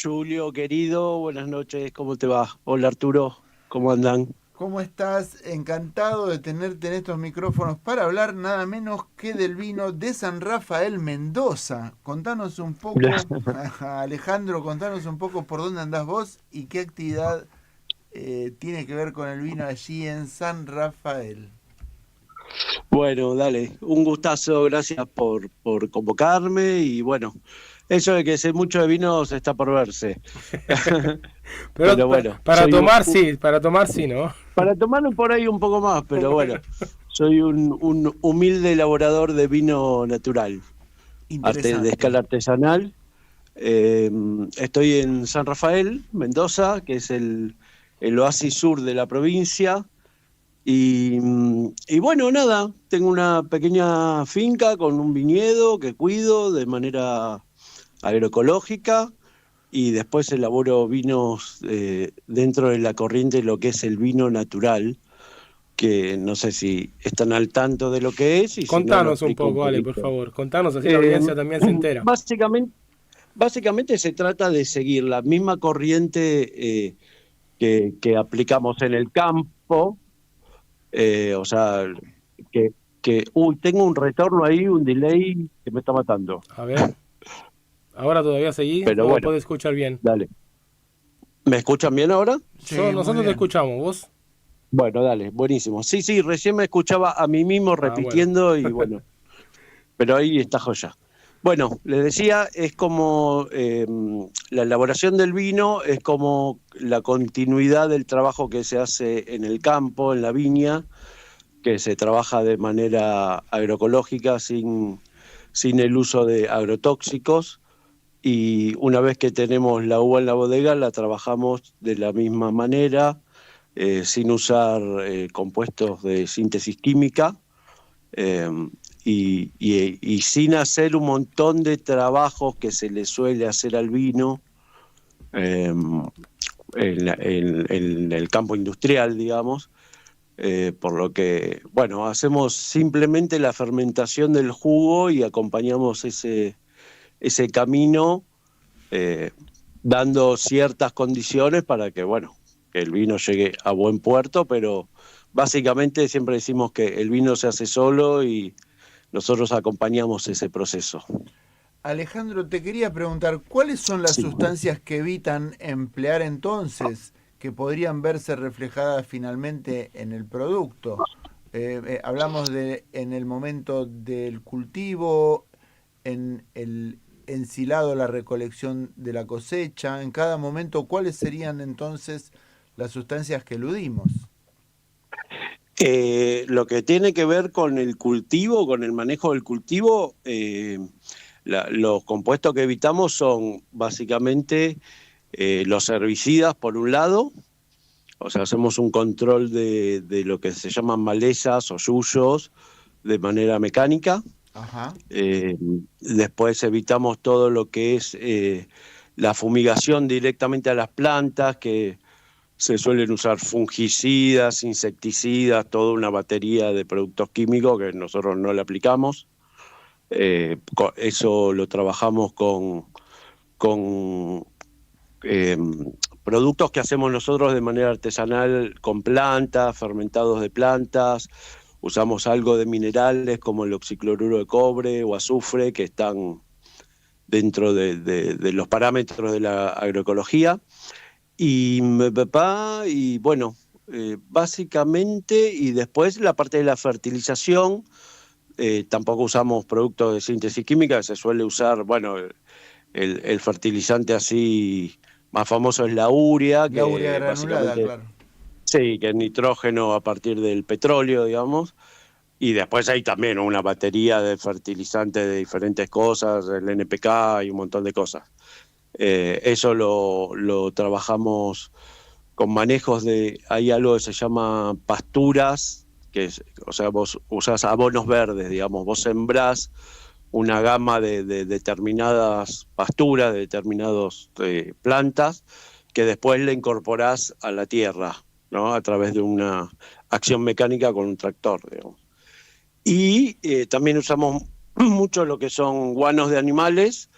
Julio, querido, buenas noches, ¿cómo te va? Hola Arturo, ¿cómo andan? ¿Cómo estás? Encantado de tenerte en estos micrófonos para hablar nada menos que del vino de San Rafael Mendoza. Contanos un poco, Alejandro, contanos un poco por dónde andás vos y qué actividad tiene que ver con el vino allí en San Rafael. Bueno, dale, un gustazo, gracias por convocarme y bueno, eso de que sé mucho de vinos está por verse. Pero bueno, para tomar sí, ¿no? Para tomar por ahí un poco más, pero bueno, soy un humilde elaborador de vino natural, de escala artesanal. Estoy en San Rafael, Mendoza, que es el oasis sur de la provincia. Y bueno, nada, tengo una pequeña finca con un viñedo que cuido de manera agroecológica y después elaboro vinos dentro de la corriente de lo que es el vino natural, que no sé si están al tanto de lo que es. Y contanos si no, un poco, Ale, por favor, contanos, así la audiencia también se entera. Básicamente se trata de seguir la misma corriente que aplicamos en el campo. O sea, tengo un retorno ahí, un delay que me está matando. A ver, ahora todavía seguí, pero no bueno, puedo escuchar bien. Dale. ¿Me escuchan bien ahora? Sí, nosotros te escuchamos, ¿vos? Bueno, dale, buenísimo. Sí, recién me escuchaba a mí mismo repitiendo bueno. Y bueno, pero ahí está joya. Bueno, les decía, es como la elaboración del vino, es como la continuidad del trabajo que se hace en el campo, en la viña, que se trabaja de manera agroecológica, sin el uso de agrotóxicos, y una vez que tenemos la uva en la bodega, la trabajamos de la misma manera, sin usar compuestos de síntesis química, y sin hacer un montón de trabajos que se le suele hacer al vino en el campo industrial, digamos, por lo que, bueno, hacemos simplemente la fermentación del jugo y acompañamos ese camino dando ciertas condiciones para que, bueno, que el vino llegue a buen puerto, pero básicamente siempre decimos que el vino se hace solo y nosotros acompañamos ese proceso. Alejandro, te quería preguntar, ¿cuáles son las sustancias que evitan emplear entonces, que podrían verse reflejadas finalmente en el producto? Hablamos en el momento del cultivo, en el ensilado, la recolección de la cosecha, en cada momento, ¿cuáles serían entonces las sustancias que eludimos? Lo que tiene que ver con el cultivo, con el manejo del cultivo, los compuestos que evitamos son básicamente los herbicidas, por un lado, o sea, hacemos un control de lo que se llaman malezas o yuyos de manera mecánica. Ajá. Después evitamos todo lo que es la fumigación directamente a las plantas, que se suelen usar fungicidas, insecticidas, toda una batería de productos químicos que nosotros no le aplicamos. Eso lo trabajamos con productos que hacemos nosotros de manera artesanal con plantas, fermentados de plantas. Usamos algo de minerales como el oxicloruro de cobre o azufre, que están dentro de los parámetros de la agroecología. Y bueno, básicamente, y después la parte de la fertilización, tampoco usamos productos de síntesis química, se suele usar, bueno, el fertilizante así más famoso es la urea. La urea granulada, claro. Sí, que es nitrógeno a partir del petróleo, digamos. Y después hay también una batería de fertilizantes de diferentes cosas, el NPK y un montón de cosas. Eso lo trabajamos con manejos hay algo que se llama pasturas, que es, o sea, vos usás abonos verdes, digamos, vos sembrás una gama de determinadas pasturas, de determinadas plantas, que después le incorporás a la tierra, ¿no? A través de una acción mecánica con un tractor, digamos. Y también usamos mucho lo que son guanos de animales,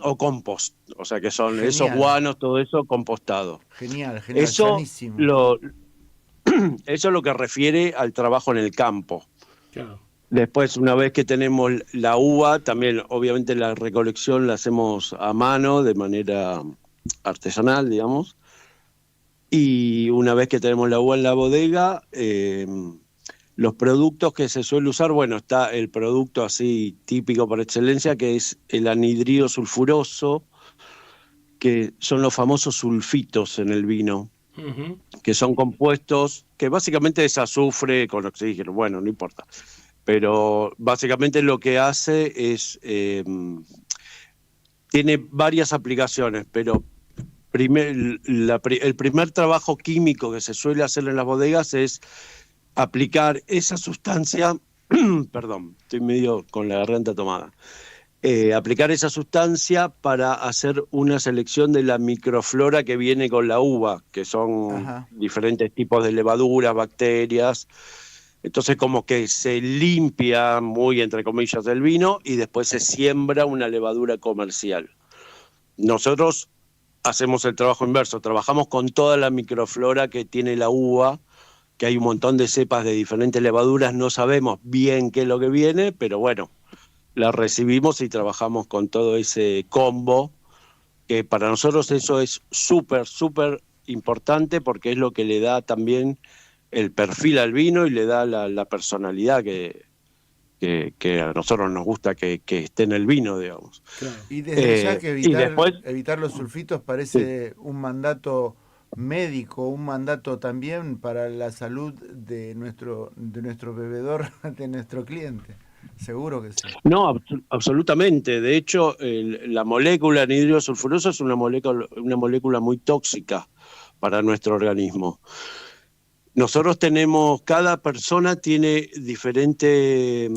o compost, o sea que son Genial. esos guanos, todo eso compostado. Genial, Eso sanísimo. eso es lo que refiere al trabajo en el campo. Claro. Después, una vez que tenemos la uva, también obviamente la recolección la hacemos a mano, de manera artesanal, digamos. Y una vez que tenemos la uva en la bodega, los productos que se suele usar, bueno, está el producto así típico por excelencia, que es el anhidrido sulfuroso, que son los famosos sulfitos en el vino, que son compuestos que básicamente es azufre con oxígeno, bueno, no importa. Pero básicamente lo que hace es, tiene varias aplicaciones, pero el primer trabajo químico que se suele hacer en las bodegas es aplicar esa sustancia, perdón, estoy medio con la garganta tomada, aplicar esa sustancia para hacer una selección de la microflora que viene con la uva, que son diferentes tipos de levaduras, bacterias. Entonces como que se limpia muy entre comillas el vino y después se siembra una levadura comercial. Nosotros hacemos el trabajo inverso, trabajamos con toda la microflora que tiene la uva, que hay un montón de cepas de diferentes levaduras, no sabemos bien qué es lo que viene, pero bueno, la recibimos y trabajamos con todo ese combo, que para nosotros eso es súper, súper importante porque es lo que le da también el perfil al vino y le da la personalidad que a nosotros nos gusta que esté en el vino, digamos. Claro. Y desde ya que después, evitar los sulfitos parece un mandato médico, un mandato también para la salud de nuestro bebedor, de nuestro cliente. Seguro que sí. No, absolutamente. De hecho, la molécula anhidrido sulfuroso es una molécula muy tóxica para nuestro organismo. Nosotros tenemos, cada persona tiene diferente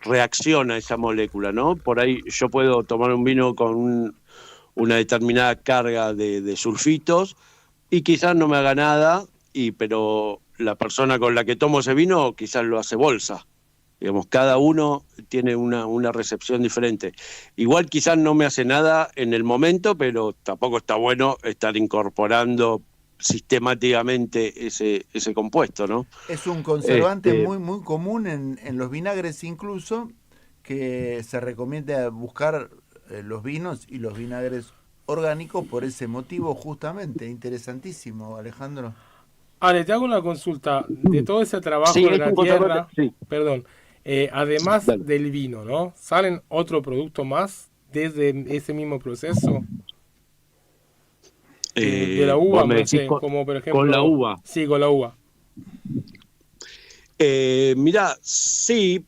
reacción a esa molécula, ¿no? Por ahí yo puedo tomar un vino con una determinada carga de sulfitos y quizás no me haga nada, pero la persona con la que tomo ese vino quizás lo hace bolsa. Digamos, cada uno tiene una recepción diferente. Igual quizás no me hace nada en el momento, pero tampoco está bueno estar incorporando sistemáticamente ese compuesto, ¿no? Es un conservante muy, muy común en los vinagres incluso, que se recomienda buscar los vinos y los vinagres orgánicos por ese motivo justamente. Interesantísimo, Alejandro. Ale, te hago una consulta. De todo ese trabajo de la tierra, perdón, además del vino, ¿no? ¿Salen otro producto más desde ese mismo proceso? De la uva, no sé, como por ejemplo... Con la uva. Sí, con la uva. Mirá, sí,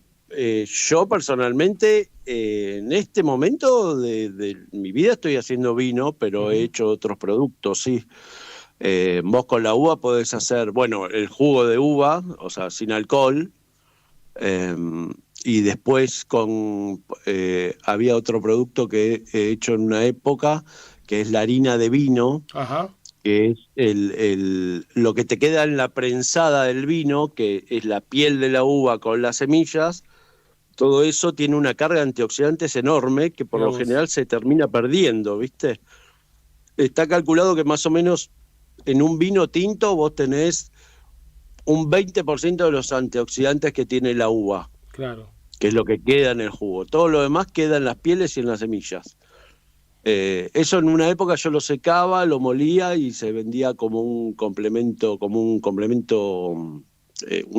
yo personalmente en este momento de mi vida estoy haciendo vino, pero he hecho otros productos, sí. Vos con la uva podés hacer, bueno, el jugo de uva, o sea, sin alcohol, y después había otro producto que he hecho en una época, que es la harina de vino, que es lo que te queda en la prensada del vino, que es la piel de la uva con las semillas. Todo eso tiene una carga de antioxidantes enorme que por lo general se termina perdiendo, ¿viste? Está calculado que más o menos en un vino tinto vos tenés un 20% de los antioxidantes que tiene la uva. Claro. Que es lo que queda en el jugo. Todo lo demás queda en las pieles y en las semillas. Eso en una época yo lo secaba, lo molía y se vendía como un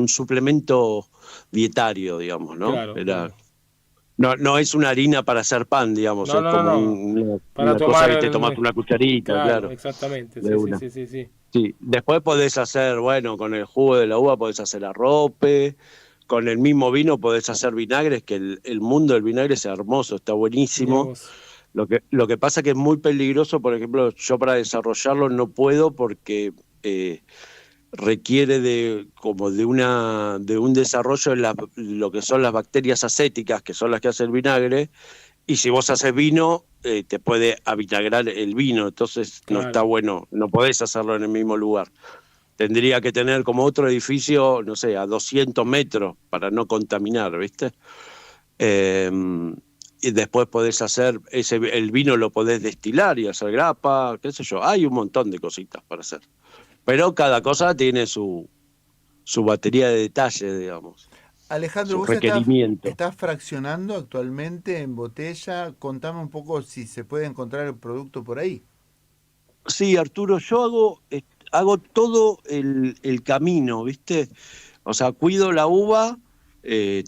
suplemento dietario, digamos, ¿no? Claro. No es una harina para hacer pan, digamos, es como una cosa que te tomas una cucharita, claro. Exactamente, sí. Sí, después podés hacer, bueno, con el jugo de la uva podés hacer arrope, con el mismo vino podés hacer vinagres, que el mundo del vinagre es hermoso, está buenísimo. Lo que pasa que es muy peligroso, por ejemplo, yo para desarrollarlo no puedo porque requiere de un desarrollo en lo que son las bacterias acéticas, que son las que hacen el vinagre, y si vos haces vino, te puede avinagrar el vino, entonces no está bueno, no podés hacerlo en el mismo lugar. Tendría que tener como otro edificio, no sé, a 200 metros para no contaminar, ¿viste? y después podés hacer, el vino lo podés destilar y hacer grapa, qué sé yo, hay un montón de cositas para hacer. Pero cada cosa tiene su batería de detalles, digamos. Alejandro, Su vos requerimiento. estás fraccionando actualmente en botella. Contame un poco si se puede encontrar el producto por ahí. Sí, Arturo, yo hago todo el camino, ¿viste? O sea, cuido la uva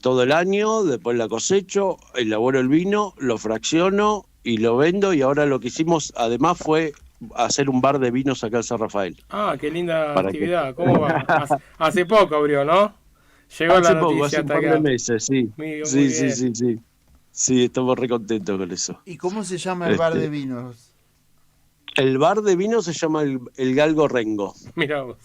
todo el año, después la cosecho, elaboro el vino, lo fracciono y lo vendo. Y ahora lo que hicimos además fue hacer un bar de vinos acá en San Rafael. Ah, qué linda ¿Para actividad. ¿Cómo va? Hace poco abrió, ¿no? Llegó hace la poco, noticia hace un hasta par acá. de meses, sí. Muy Sí, bien. Sí, estamos re contentos con eso. ¿Y cómo se llama el bar de vinos? El bar de vinos se llama el Galgo Rengo. Mirá vos.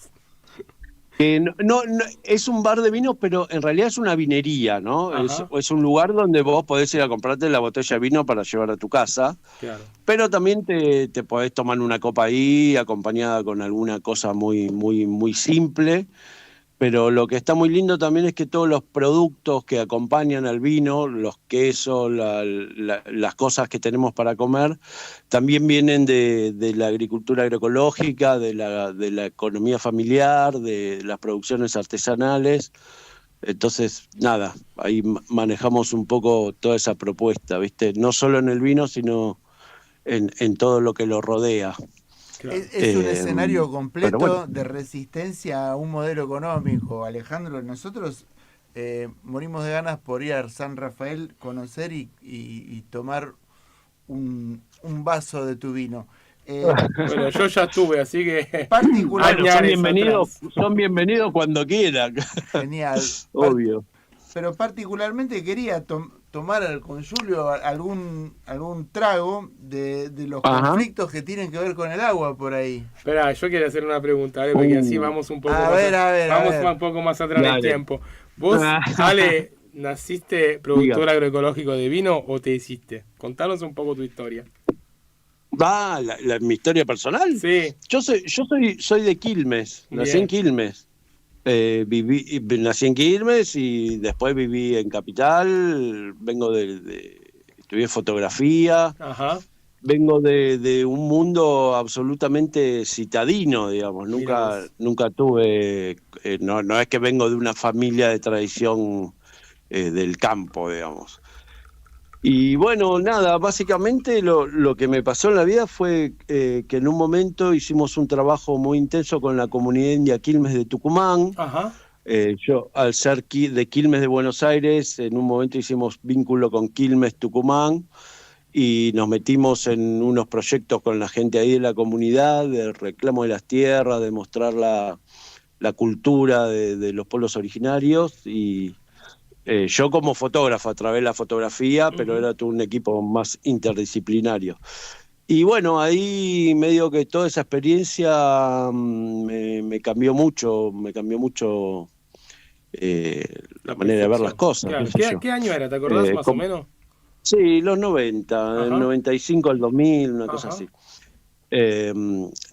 Que no, es un bar de vinos, pero en realidad es una vinería, ¿no? Es un lugar donde vos podés ir a comprarte la botella de vino para llevar a tu casa. Claro. Pero también te podés tomar una copa ahí, acompañada con alguna cosa muy, muy, muy simple. Pero lo que está muy lindo también es que todos los productos que acompañan al vino, los quesos, las cosas que tenemos para comer, también vienen de la agricultura agroecológica, de la economía familiar, de las producciones artesanales. Entonces, nada, ahí manejamos un poco toda esa propuesta, ¿viste? No solo en el vino, sino en todo lo que lo rodea. Claro. Es un escenario completo bueno. de resistencia a un modelo económico, Alejandro. Nosotros morimos de ganas por ir a San Rafael, conocer y tomar un vaso de tu vino. Bueno, yo ya estuve, así que... Son bienvenidos cuando quieran. Genial. Obvio. Pero particularmente quería tomar con Julio algún trago de los conflictos que tienen que ver con el agua por ahí. Esperá, yo quiero hacer una pregunta, ¿vale? Porque así vamos un poco un poco más atrás del tiempo. ¿Vos, Ale, naciste productor agroecológico de vino o te hiciste? Contanos un poco tu historia. ¿Mi historia personal? Sí. Yo soy de Quilmes, nací en Quilmes. Nací en Quilmes y después viví en Capital. Estudié fotografía. Ajá. Vengo de un mundo absolutamente citadino, digamos. Nunca tuve, no es que vengo de una familia de tradición del campo, digamos. Y bueno, nada, básicamente lo que me pasó en la vida fue que en un momento hicimos un trabajo muy intenso con la comunidad india Quilmes de Tucumán. Ajá. Yo, al ser de Quilmes de Buenos Aires, en un momento hicimos vínculo con Quilmes Tucumán y nos metimos en unos proyectos con la gente ahí de la comunidad, del reclamo de las tierras, de mostrar la cultura de los pueblos originarios y... yo como fotógrafo, a través de la fotografía, pero era todo un equipo más interdisciplinario. Y bueno, ahí medio que toda esa experiencia me cambió mucho la manera de ver las cosas. Claro. ¿Qué año era? ¿Te acordás más o menos? Sí, los 90, el 95 al 2000, una cosa así.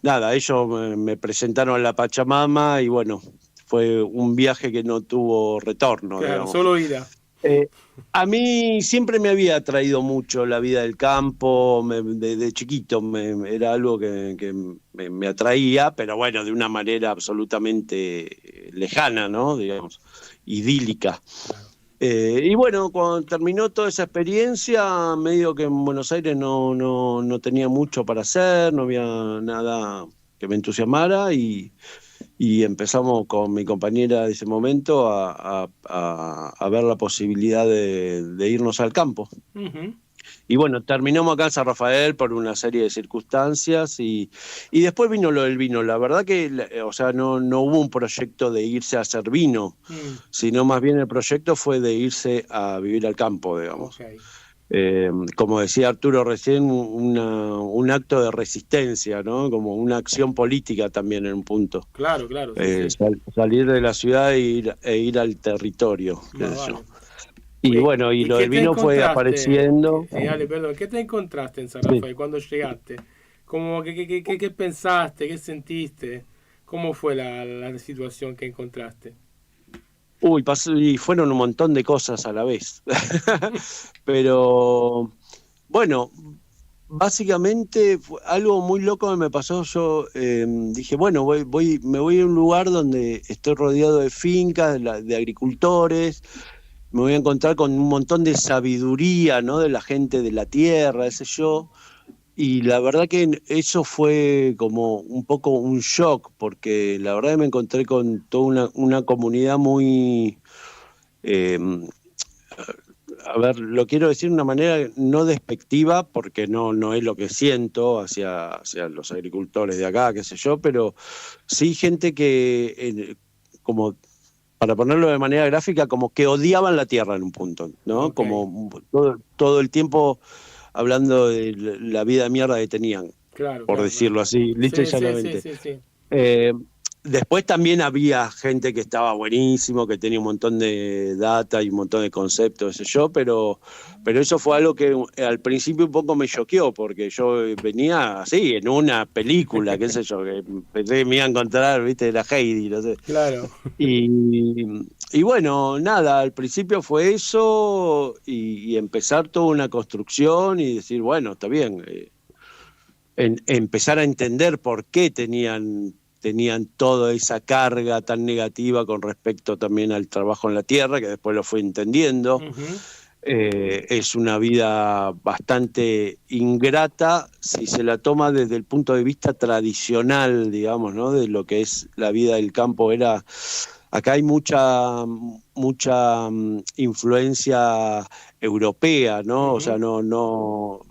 Nada, ellos me presentaron a la Pachamama y bueno... Fue un viaje que no tuvo retorno. Claro, digamos. solo ida. A mí siempre me había atraído mucho la vida del campo, de chiquito era algo que me atraía, pero bueno, de una manera absolutamente lejana, ¿no? Digamos, idílica. Y bueno, cuando terminó toda esa experiencia, medio que en Buenos Aires no tenía mucho para hacer, no había nada que me entusiasmara y empezamos con mi compañera de ese momento a ver la posibilidad de irnos al campo. Uh-huh. Y bueno, terminamos acá en San Rafael por una serie de circunstancias y después vino lo del vino. La verdad que no hubo un proyecto de irse a hacer vino, sino más bien el proyecto fue de irse a vivir al campo, digamos. Okay. Como decía Arturo recién, un acto de resistencia, ¿no? Como una acción política también en un punto. Claro. Sí. Salir de la ciudad e ir al territorio. Y bueno, y lo del vino fue apareciendo. Ale, perdón, ¿qué te encontraste en San Rafael cuando llegaste? ¿Qué pensaste? ¿Qué sentiste? ¿Cómo fue la situación que encontraste? Y fueron un montón de cosas a la vez. Pero bueno, básicamente algo muy loco que me pasó. Yo dije, bueno, me voy a un lugar donde estoy rodeado de fincas, de agricultores, me voy a encontrar con un montón de sabiduría, ¿no? De la gente de la tierra, ese yo. Y la verdad que eso fue como un poco un shock, porque la verdad que me encontré con toda una comunidad muy... a ver, lo quiero decir de una manera no despectiva, porque no es lo que siento hacia los agricultores de acá, qué sé yo, pero sí gente que, como para ponerlo de manera gráfica, como que odiaban la tierra en un punto, ¿no? Okay. Como todo el tiempo hablando de la vida de mierda que tenían, por decirlo así, lisa y llanamente. Sí. Después también había gente que estaba buenísimo, que tenía un montón de data y un montón de conceptos, qué sé yo, pero eso fue algo que al principio un poco me choqueó, porque yo venía así, en una película, qué sé yo, que pensé que me iba a encontrar, viste, la Heidi, no sé. Claro. Y bueno, nada, al principio fue eso y empezar toda una construcción y decir, bueno, está bien, empezar a entender por qué tenían toda esa carga tan negativa con respecto también al trabajo en la tierra, que después lo fui entendiendo. Uh-huh. Es una vida bastante ingrata si se la toma desde el punto de vista tradicional, digamos, ¿no? De lo que es la vida del campo. Acá hay mucha influencia europea, ¿no? Uh-huh. O sea,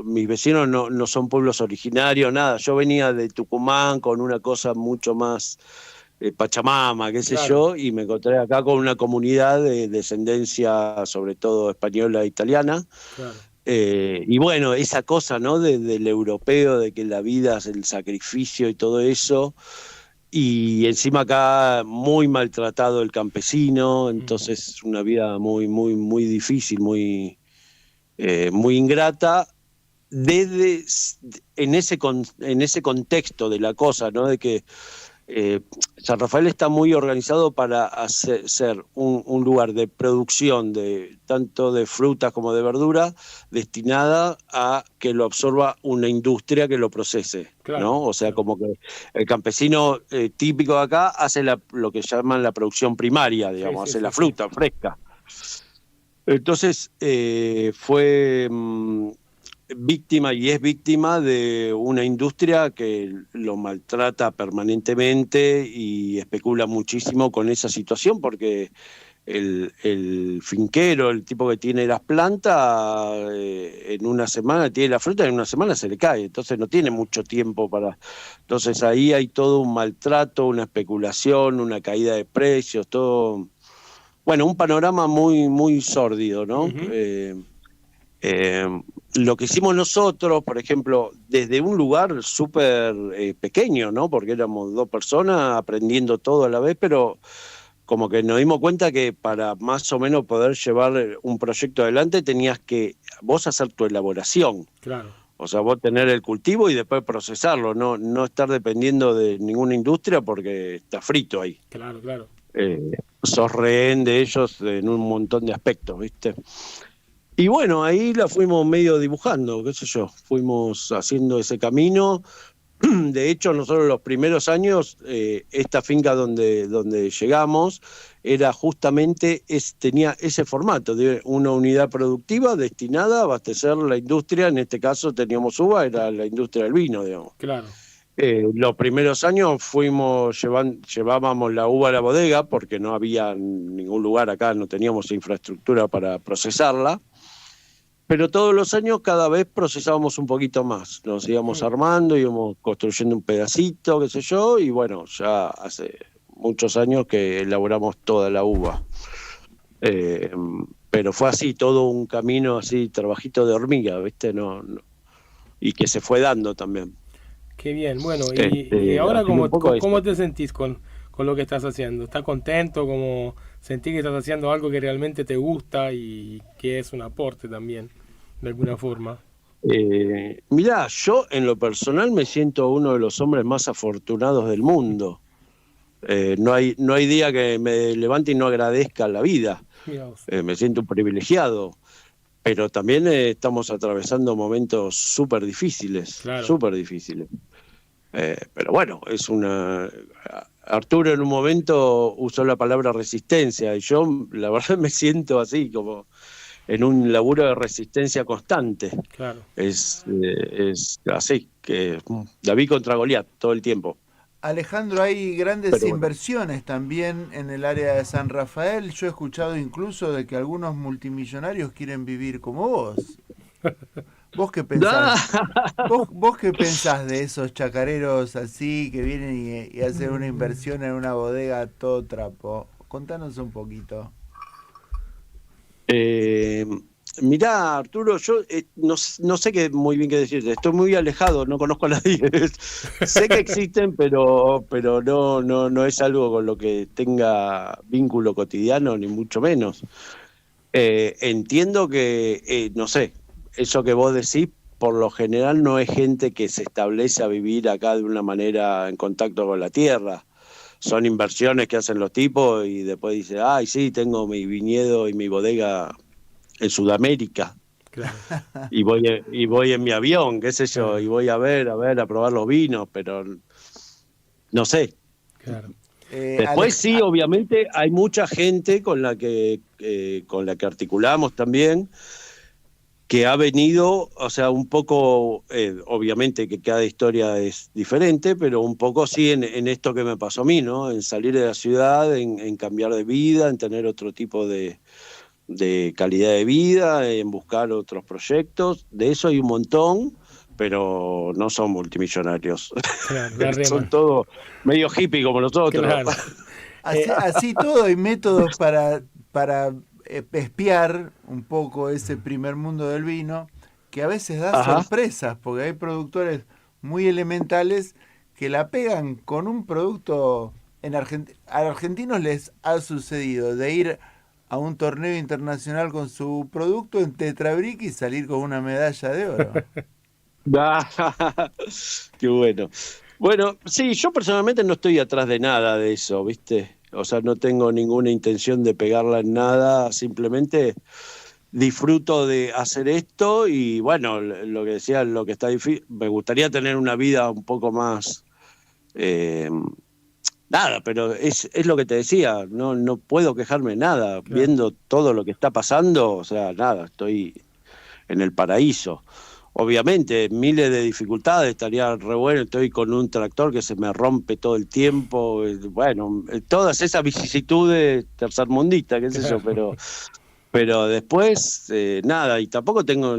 mis vecinos no son pueblos originarios, nada. Yo venía de Tucumán con una cosa mucho más Pachamama, qué sé yo, y me encontré acá con una comunidad de descendencia, sobre todo española e italiana. Claro. Y bueno, esa cosa, ¿no? Del europeo, de que la vida es el sacrificio y todo eso. Y encima acá muy maltratado el campesino, entonces una vida muy, muy, muy difícil, muy ingrata, en ese contexto de la cosa, ¿no? De que San Rafael está muy organizado para ser un lugar de producción tanto de frutas como de verdura, destinada a que lo absorba una industria que lo procese, claro, ¿no? O sea, como que el campesino típico de acá hace lo que llaman la producción primaria, digamos, hace la fruta fresca. Entonces fue víctima y es víctima de una industria que lo maltrata permanentemente y especula muchísimo con esa situación, porque el finquero, el tipo que tiene las plantas, en una semana tiene la fruta y en una semana se le cae, entonces no tiene mucho tiempo entonces ahí hay todo un maltrato, una especulación, una caída de precios, todo, bueno, un panorama muy, muy sórdido, ¿no? Uh-huh. Lo que hicimos nosotros, por ejemplo, desde un lugar súper pequeño, ¿no? Porque éramos 2 personas aprendiendo todo a la vez, pero como que nos dimos cuenta que para más o menos poder llevar un proyecto adelante tenías que vos hacer tu elaboración. Claro. O sea, vos tener el cultivo y después procesarlo, no estar dependiendo de ninguna industria porque está frito ahí. Claro, claro. Sos rehén de ellos en un montón de aspectos, ¿viste? Y bueno, ahí la fuimos medio dibujando, qué sé yo, fuimos haciendo ese camino. De hecho, nosotros los primeros años, esta finca donde llegamos, era justamente, tenía ese formato, de una unidad productiva destinada a abastecer la industria, en este caso teníamos uva, era la industria del vino, digamos. Claro. Los primeros años llevábamos la uva a la bodega, porque no había ningún lugar acá, no teníamos infraestructura para procesarla. Pero todos los años cada vez procesábamos un poquito más, nos íbamos armando, íbamos construyendo un pedacito, qué sé yo, y bueno, ya hace muchos años que elaboramos toda la uva. Pero fue así, todo un camino así, trabajito de hormiga, ¿viste? Y que se fue dando también. Qué bien, bueno, y ahora ¿cómo te sentís con lo que estás haciendo? ¿Estás contento? ¿Cómo sentís que estás haciendo algo que realmente te gusta y que es un aporte también, de alguna forma? Mirá, yo en lo personal me siento uno de los hombres más afortunados del mundo, No hay día que me levante y no agradezca la vida. Mira vos. Me siento un privilegiado. Pero también estamos atravesando momentos súper difíciles, Claro. súper difíciles. Pero bueno, Arturo en un momento usó la palabra resistencia y yo la verdad me siento así, como en un laburo de resistencia constante. Claro. Es así, que David contra Goliat todo el tiempo. Alejandro, hay grandes Pero bueno. inversiones también en el área de San Rafael. Yo he escuchado incluso de que algunos multimillonarios quieren vivir como vos. ¿Vos qué pensás? ¿Vos qué pensás de esos chacareros así que vienen y hacen una inversión en una bodega a todo trapo? Contanos un poquito. Mirá, Arturo, yo no sé muy bien qué decirte. Estoy muy alejado, no conozco a nadie. Sé que existen, pero no es algo con lo que tenga vínculo cotidiano, ni mucho menos. Entiendo que, no sé, eso que vos decís, por lo general no es gente que se establece a vivir acá de una manera en contacto con la tierra. Son inversiones que hacen los tipos y después dicen, ay, sí, tengo mi viñedo y mi bodega en Sudamérica. Claro. Y voy en mi avión, qué sé yo, y voy a probar los vinos, pero no sé. Claro. Después sí, obviamente hay mucha gente con la que articulamos también, que ha venido, o sea, un poco, obviamente que cada historia es diferente, pero un poco sí en esto que me pasó a mí, ¿no? En salir de la ciudad, en cambiar de vida, en tener otro tipo de calidad de vida, en buscar otros proyectos. De eso hay un montón, pero no son multimillonarios. Claro, son todos medio hippie como nosotros. Claro. Así todo hay métodos para espiar un poco ese primer mundo del vino, que a veces da sorpresas, porque hay productores muy elementales que la pegan con un producto. A los argentinos les ha sucedido de ir a un torneo internacional con su producto en Tetrabric y salir con una medalla de oro. Qué bueno. Bueno, sí, yo personalmente no estoy atrás de nada de eso, ¿viste? O sea, no tengo ninguna intención de pegarla en nada, simplemente disfruto de hacer esto y bueno, lo que decía, lo que está difícil, me gustaría tener una vida un poco más... nada, pero es lo que te decía, no puedo quejarme de nada, claro. Viendo todo lo que está pasando, o sea, nada, estoy en el paraíso. Obviamente, miles de dificultades, estaría re bueno, estoy con un tractor que se me rompe todo el tiempo, bueno, todas esas vicisitudes tercermundistas, qué sé yo, pero después, nada, y tampoco tengo,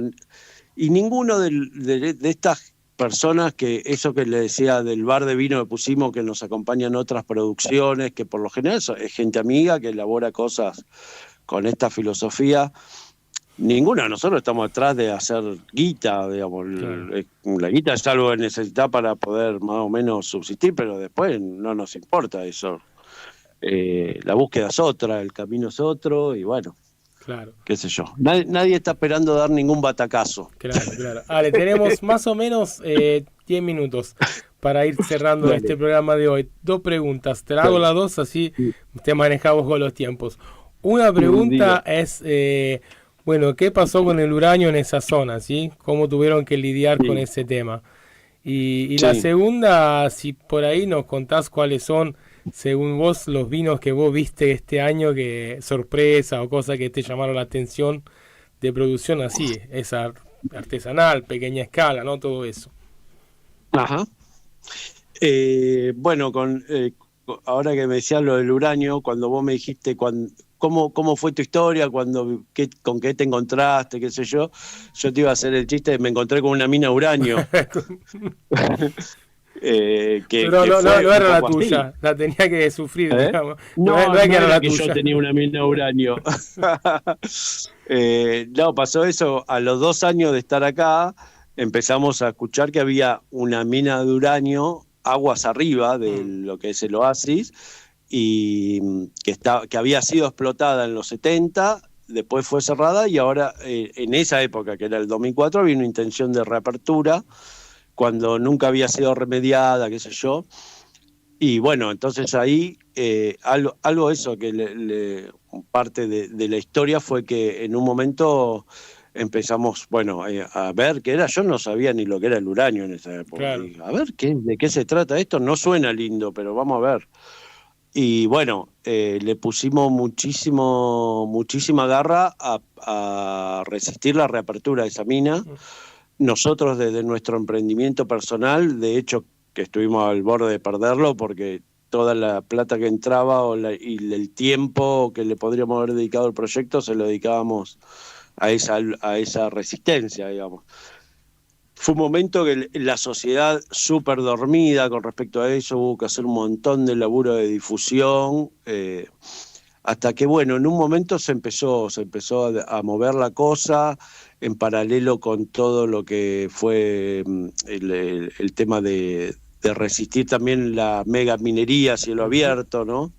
y ninguno de estas personas que, eso que le decía del bar de vino que pusimos, que nos acompañan otras producciones, que por lo general es gente amiga que elabora cosas con esta filosofía. Ninguno de nosotros estamos atrás de hacer guita, digamos. Claro. La guita es algo que necesita para poder más o menos subsistir, pero después no nos importa eso. La búsqueda es otra, el camino es otro, y bueno, claro. Qué sé yo. Nadie está esperando dar ningún batacazo. Claro. Ale, tenemos más o menos 10 minutos para ir cerrando este programa de hoy. 2 preguntas, te la hago las 2, así te manejamos con los tiempos. Una pregunta es... bueno, ¿qué pasó con el uranio en esa zona? ¿Sí? ¿Cómo tuvieron que lidiar con ese tema? Y la segunda, si por ahí nos contás cuáles son, según vos, los vinos que vos viste este año, que sorpresa o cosas que te llamaron la atención de producción así, esa artesanal, pequeña escala, ¿no? Todo eso. Ajá. Bueno, ahora que me decías lo del uranio, cuando vos me dijiste... ¿Cómo fue tu historia? ¿Con qué te encontraste? ¿Qué sé yo? Yo te iba a hacer el chiste de me encontré con una mina de uranio. Pero no era la tuya, así. La tenía que sufrir, digamos. No era que yo tenía una mina de uranio. No, pasó eso. A los 2 años de estar acá, empezamos a escuchar que había una mina de uranio aguas arriba de lo que es el oasis, y que había sido explotada en los 70, después fue cerrada y ahora en esa época, que era el 2004, había una intención de reapertura cuando nunca había sido remediada, qué sé yo, Y bueno, entonces ahí algo eso que parte de la historia fue que en un momento empezamos, a ver qué era. Yo no sabía ni lo que era el uranio en esa época. Claro. Y, a ver de qué se trata esto. No suena lindo, pero vamos a ver. Y bueno, le pusimos muchísima garra a resistir la reapertura de esa mina. Nosotros desde nuestro emprendimiento personal, de hecho que estuvimos al borde de perderlo porque toda la plata que entraba y el tiempo que le podríamos haber dedicado al proyecto se lo dedicábamos a esa resistencia, digamos. Fue un momento que la sociedad súper dormida con respecto a eso, hubo que hacer un montón de laburo de difusión, hasta que, bueno, en un momento se empezó a mover la cosa en paralelo con todo lo que fue el tema de resistir también la mega minería a cielo abierto, ¿no?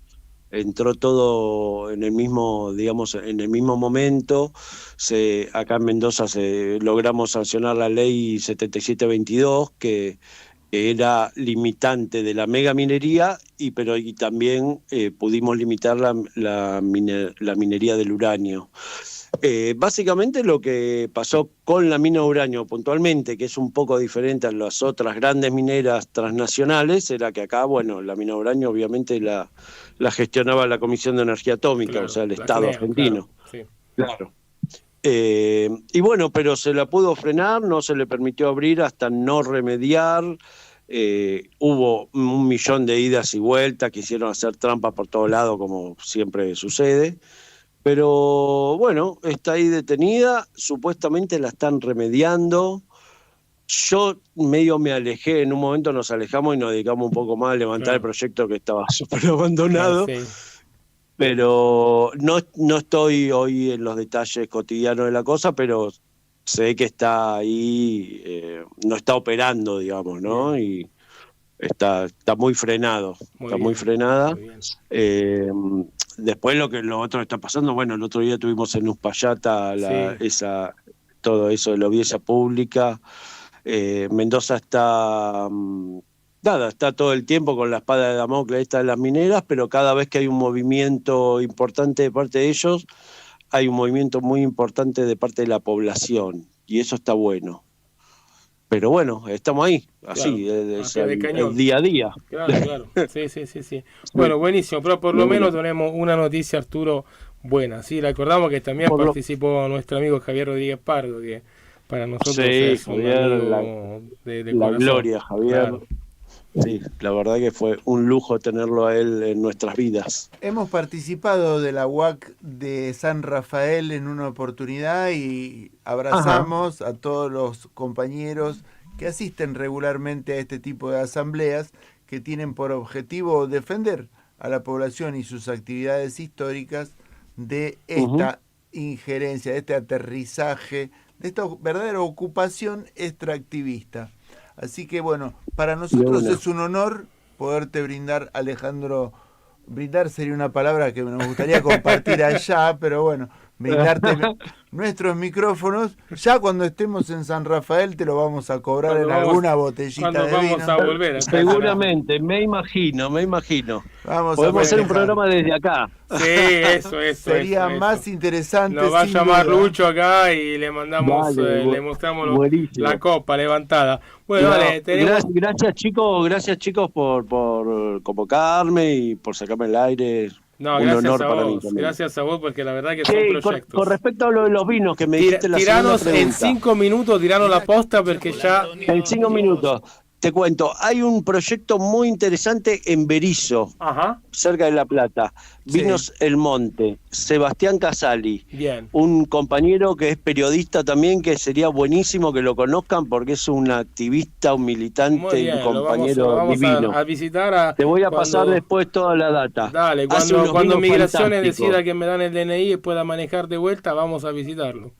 Entró todo en el mismo momento. Acá en Mendoza logramos sancionar la ley 7722, que era limitante de la mega minería, y también pudimos limitar la minería del uranio. Básicamente lo que pasó con la mina de uranio puntualmente, que es un poco diferente a las otras grandes mineras transnacionales, era que acá, la mina de uranio obviamente la gestionaba la Comisión de Energía Atómica, claro, o sea, el Estado CNEA, argentino. Claro. Y bueno, pero se la pudo frenar, no se le permitió abrir hasta no remediar. Hubo 1 millón de idas y vueltas, quisieron hacer trampa por todos lados, como siempre sucede. Pero bueno, está ahí detenida, supuestamente la están remediando. Yo medio me alejé, en un momento nos alejamos y nos dedicamos un poco más a levantar el proyecto que estaba súper abandonado. Sí. Pero no estoy hoy en los detalles cotidianos de la cosa, pero sé que está ahí, no está operando, digamos, ¿no? Bien. Y está muy frenado, muy frenada. Muy después lo otro que está pasando, el otro día tuvimos en Uspallata todo eso de la audiencia pública. Mendoza está todo el tiempo con la espada de Damocles esta de las mineras, pero cada vez que hay un movimiento importante de parte de ellos, hay un movimiento muy importante de parte de la población, y eso está bueno. Pero bueno, estamos ahí, así, claro, el día a día. Claro. Sí. Bueno, buenísimo, pero por lo menos tenemos una noticia, Arturo, buena. Sí, recordamos que también participó nuestro amigo Javier Rodríguez Pardo, que para nosotros es un amigo de la corazón. Gloria, Javier. Claro. Sí, la verdad que fue un lujo tenerlo a él en nuestras vidas. Hemos participado de la UAC de San Rafael en una oportunidad y abrazamos a todos los compañeros que asisten regularmente a este tipo de asambleas que tienen por objetivo defender a la población y sus actividades históricas de esta injerencia, de este aterrizaje, de esta verdadera ocupación extractivista. Así que bueno, para nosotros es un honor poderte brindar, Alejandro. Brindar sería una palabra que nos gustaría compartir allá, pero bueno, brindarte nuestros micrófonos. Ya cuando estemos en San Rafael te lo vamos a cobrar en alguna botellita de vino. Vamos a volver. Seguramente, me imagino. Podemos hacer un programa desde acá. Sí, eso. Sería más interesante. Nos va a llamar Lucho acá y le mandamos, le mostramos la copa levantada. Bueno, vale, gracias chicos por convocarme y por sacarme el aire. No, un honor para mí también. Gracias a vos, porque la verdad que son proyectos. Con respecto a lo de los vinos que me dijiste la segunda pregunta. En 5 minutos, tiranos la posta porque ya... En 5 minutos. Te cuento, hay un proyecto muy interesante en Berizo, cerca de La Plata. Vinos El Monte, Sebastián Casali. Bien. Un compañero que es periodista también, que sería buenísimo que lo conozcan porque es un activista, un militante, un compañero divino. A visitar Te voy a pasar después toda la data. Dale, cuando Migraciones decida que me dan el DNI y pueda manejar de vuelta, vamos a visitarlo.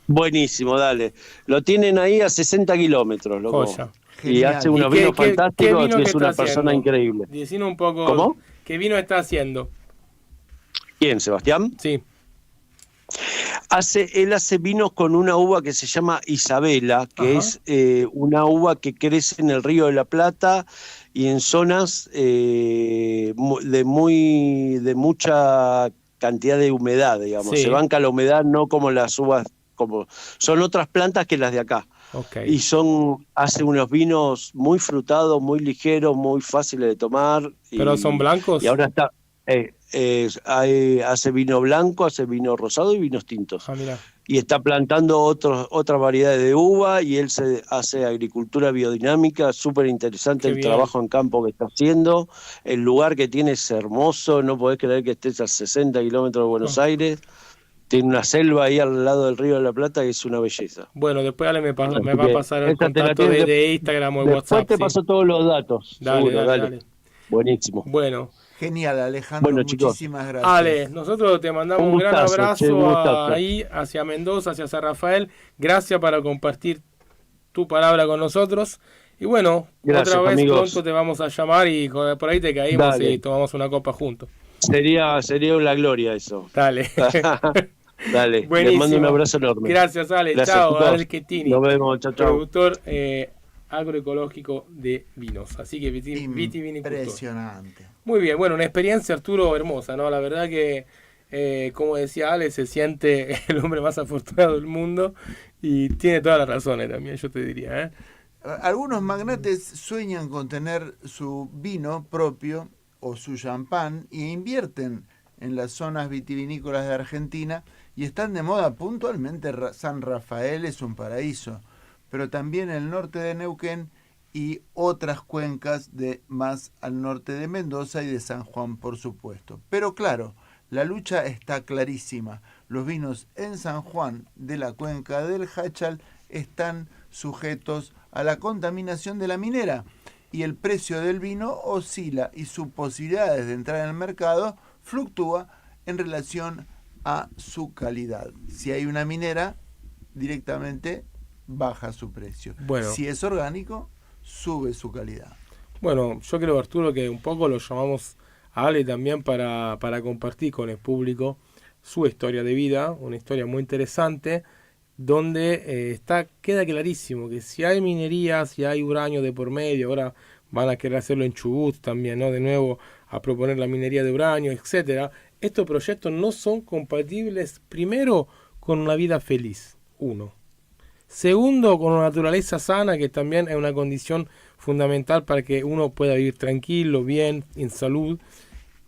Buenísimo, dale. Lo tienen ahí a 60 kilómetros, loco. Joya. Y hace unos vinos fantásticos y es una persona increíble. Decime un poco. ¿Cómo? ¿Qué vino está haciendo? ¿Quién, Sebastián? Sí. Él hace vinos con una uva que se llama Isabela, que es una uva que crece en el Río de la Plata y en zonas de mucha cantidad de humedad, digamos. Sí. Se banca la humedad, no como las uvas, como son otras plantas que las de acá. Okay. Y hace unos vinos muy frutados, muy ligeros, muy fáciles de tomar. ¿Pero son blancos? Y ahora está, hace vino blanco, hace vino rosado y vinos tintos. Mira. Y está plantando otras variedades de uva, y él se hace agricultura biodinámica, súper interesante el trabajo en campo que está haciendo. El lugar que tiene es hermoso, no podés creer que estés a 60 kilómetros de Buenos Aires. Tiene una selva ahí al lado del Río de la Plata que es una belleza. Bueno, después Ale me va a pasar el contacto de Instagram o el WhatsApp. Después te paso todos los datos. Dale, seguro, dale. Buenísimo. Bueno. Genial, Alejandro, bueno, muchísimas chicos. gracias. Ale, nosotros te mandamos un gran abrazo ahí hacia Mendoza, hacia San Rafael. Gracias por compartir tu palabra con nosotros. Y bueno, gracias, otra vez amigos. Pronto te vamos a llamar y por ahí te caímos y tomamos una copa juntos. Sería una gloria eso. Dale. Dale, les mando un abrazo enorme. Gracias, Ale. Gracias, chao, chicos. Ale Schettini. Nos vemos, chao, chao. Productor agroecológico de vinos. Así que vitivinicultor. Impresionante. Muy bien, bueno, una experiencia, Arturo, hermosa, ¿no? La verdad que, como decía Ale, se siente el hombre más afortunado del mundo y tiene todas las razones también, yo te diría, Algunos magnates sueñan con tener su vino propio o su champán y invierten en las zonas vitivinícolas de Argentina y están de moda puntualmente. San Rafael es un paraíso, pero también el norte de Neuquén y otras cuencas de más al norte de Mendoza y de San Juan, por supuesto. Pero claro, la lucha está clarísima. Los vinos en San Juan de la cuenca del Jáchal están sujetos a la contaminación de la minera y el precio del vino oscila y sus posibilidades de entrar en el mercado fluctúa en relación a su calidad. Si hay una minera, directamente baja su precio. Bueno. Si es orgánico, sube su calidad. Bueno, yo creo, Arturo, que un poco lo llamamos a Ale también para compartir con el público su historia de vida, una historia muy interesante, donde queda clarísimo que si hay minería, si hay uranio de por medio, ahora van a querer hacerlo en Chubut también, ¿no? De nuevo a proponer la minería de uranio, etcétera. Estos proyectos no son compatibles, primero, con una vida feliz, uno. Segundo, con una naturaleza sana, que también es una condición fundamental para que uno pueda vivir tranquilo, bien, en salud.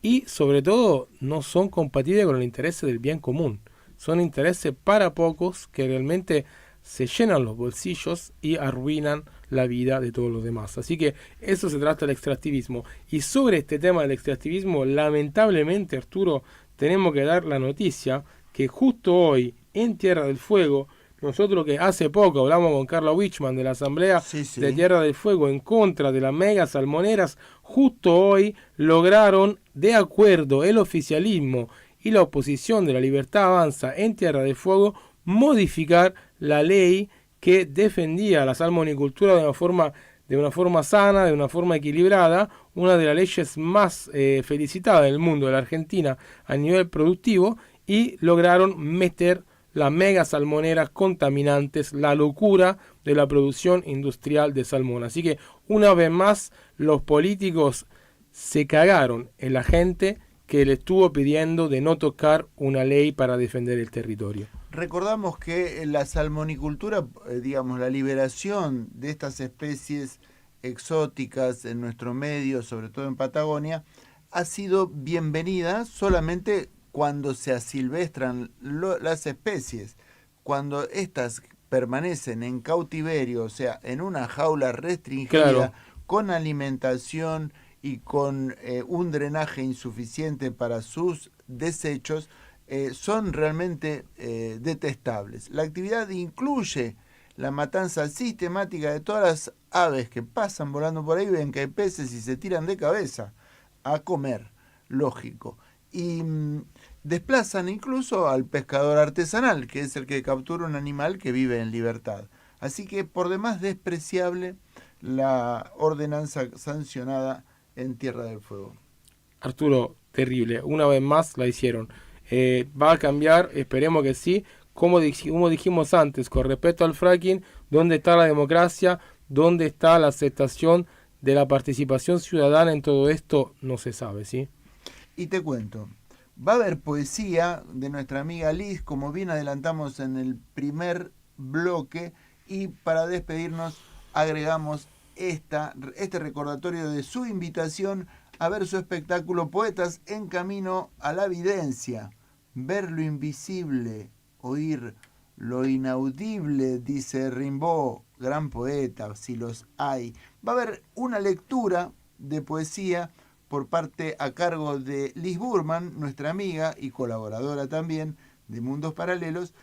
Y sobre todo, no son compatibles con el interés del bien común. Son intereses para pocos que realmente se llenan los bolsillos y arruinan la vida de todos los demás. Así que eso se trata del extractivismo. Y sobre este tema del extractivismo, lamentablemente, Arturo, tenemos que dar la noticia que justo hoy, en Tierra del Fuego, nosotros que hace poco hablamos con Carla Wichmann de la Asamblea de Tierra del Fuego en contra de las megas salmoneras, justo hoy lograron, de acuerdo el oficialismo y la oposición de la Libertad Avanza en Tierra del Fuego, modificar la ley que defendía la salmonicultura de una forma sana, de una forma equilibrada, una de las leyes más felicitadas del mundo, de la Argentina, a nivel productivo, y lograron meter las megas salmoneras contaminantes, la locura de la producción industrial de salmón. Así que una vez más los políticos se cagaron en la gente que le estuvo pidiendo de no tocar una ley para defender el territorio. Recordamos que la salmonicultura, digamos, la liberación de estas especies exóticas en nuestro medio, sobre todo en Patagonia, ha sido bienvenida solamente cuando se asilvestran las especies. Cuando estas permanecen en cautiverio, o sea, en una jaula restringida, claro, con alimentación y con un drenaje insuficiente para sus desechos, son realmente detestables. La actividad incluye la matanza sistemática de todas las aves que pasan volando por ahí, ven que hay peces y se tiran de cabeza a comer, lógico. Y desplazan incluso al pescador artesanal, que es el que captura un animal que vive en libertad. Así que por demás despreciable la ordenanza sancionada en Tierra del Fuego. Arturo, terrible. Una vez más la hicieron. Va a cambiar, esperemos que sí. Como dijimos antes, con respecto al fracking, ¿dónde está la democracia? ¿Dónde está la aceptación de la participación ciudadana en todo esto no se sabe, ¿sí? Y te cuento, va a haber poesía de nuestra amiga Liz, como bien adelantamos en el primer bloque, y para despedirnos agregamos este recordatorio de su invitación a ver su espectáculo Poetas en Camino a la Videncia. Ver lo invisible, oír lo inaudible, dice Rimbaud, gran poeta, si los hay. Va a haber una lectura de poesía por parte a cargo de Liz Burman, nuestra amiga y colaboradora también de Mundos Paralelos,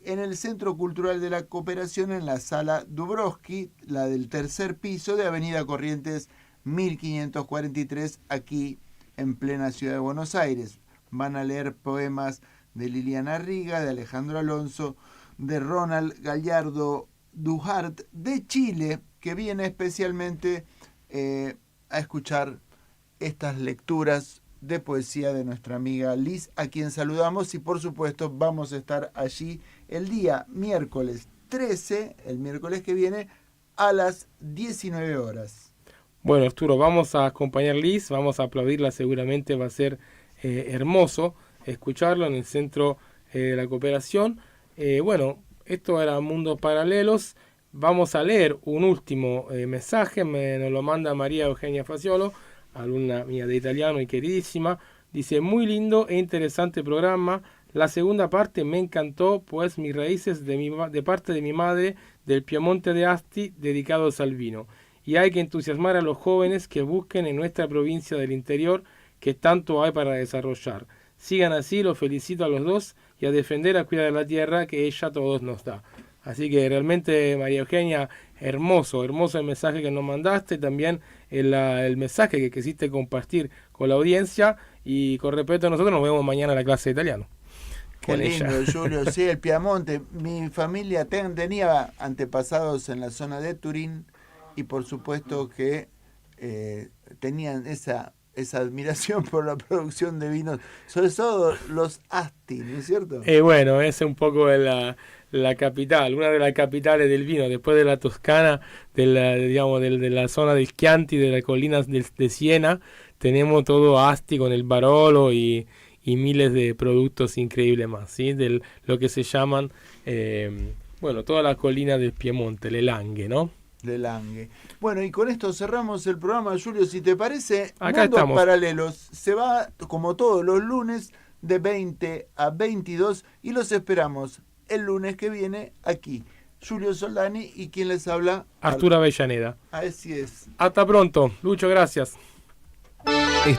en el Centro Cultural de la Cooperación, en la Sala Dubrovsky, la del tercer piso de Avenida Corrientes 1543, aquí en plena ciudad de Buenos Aires. Van a leer poemas de Liliana Riga, de Alejandro Alonso, de Ronald Gallardo Duhart, de Chile, que viene especialmente a escuchar estas lecturas de poesía de nuestra amiga Liz, a quien saludamos, y por supuesto vamos a estar allí el día miércoles 13, el miércoles que viene, a las 19 horas. Bueno, Arturo, vamos a acompañar a Liz, vamos a aplaudirla, seguramente va a ser hermoso escucharlo en el Centro de la Cooperación. Bueno, esto era Mundos Paralelos. Vamos a leer un último mensaje, nos lo manda María Eugenia Faciolo, alumna mía de italiano y queridísima. Dice: muy lindo e interesante programa. La segunda parte me encantó, pues mis raíces de parte de mi madre del Piemonte de Asti, dedicados al vino. Y hay que entusiasmar a los jóvenes que busquen en nuestra provincia del interior, que tanto hay para desarrollar. Sigan así, los felicito a los dos, y a defender, a cuidar de la tierra que ella a todos nos da. Así que realmente, María Eugenia, hermoso el mensaje que nos mandaste, también el mensaje que quisiste compartir con la audiencia, y con respeto a nosotros nos vemos mañana en la clase de italiano. Qué lindo, Julio, sí, el Piamonte. Mi familia tenía antepasados en la zona de Turín, y por supuesto que tenían esa admiración por la producción de vinos, sobre todo los Asti, ¿no es cierto? Bueno, es un poco la capital, una de las capitales del vino, después de la Toscana, de la zona de Chianti, de las colinas de Siena, tenemos todo Asti con el Barolo y miles de productos increíbles más, ¿sí? De lo que se llaman, todas las colinas del Piemonte, le Langhe, ¿no? De Lange. Bueno, y con esto cerramos el programa, Julio. Si te parece, acá Mundos estamos. Paralelos se va, como todos los lunes, de 20 a 22, y los esperamos el lunes que viene aquí. Julio Soldani y quien les habla, Arturo Avellaneda. Así es. Hasta pronto, Lucho, gracias.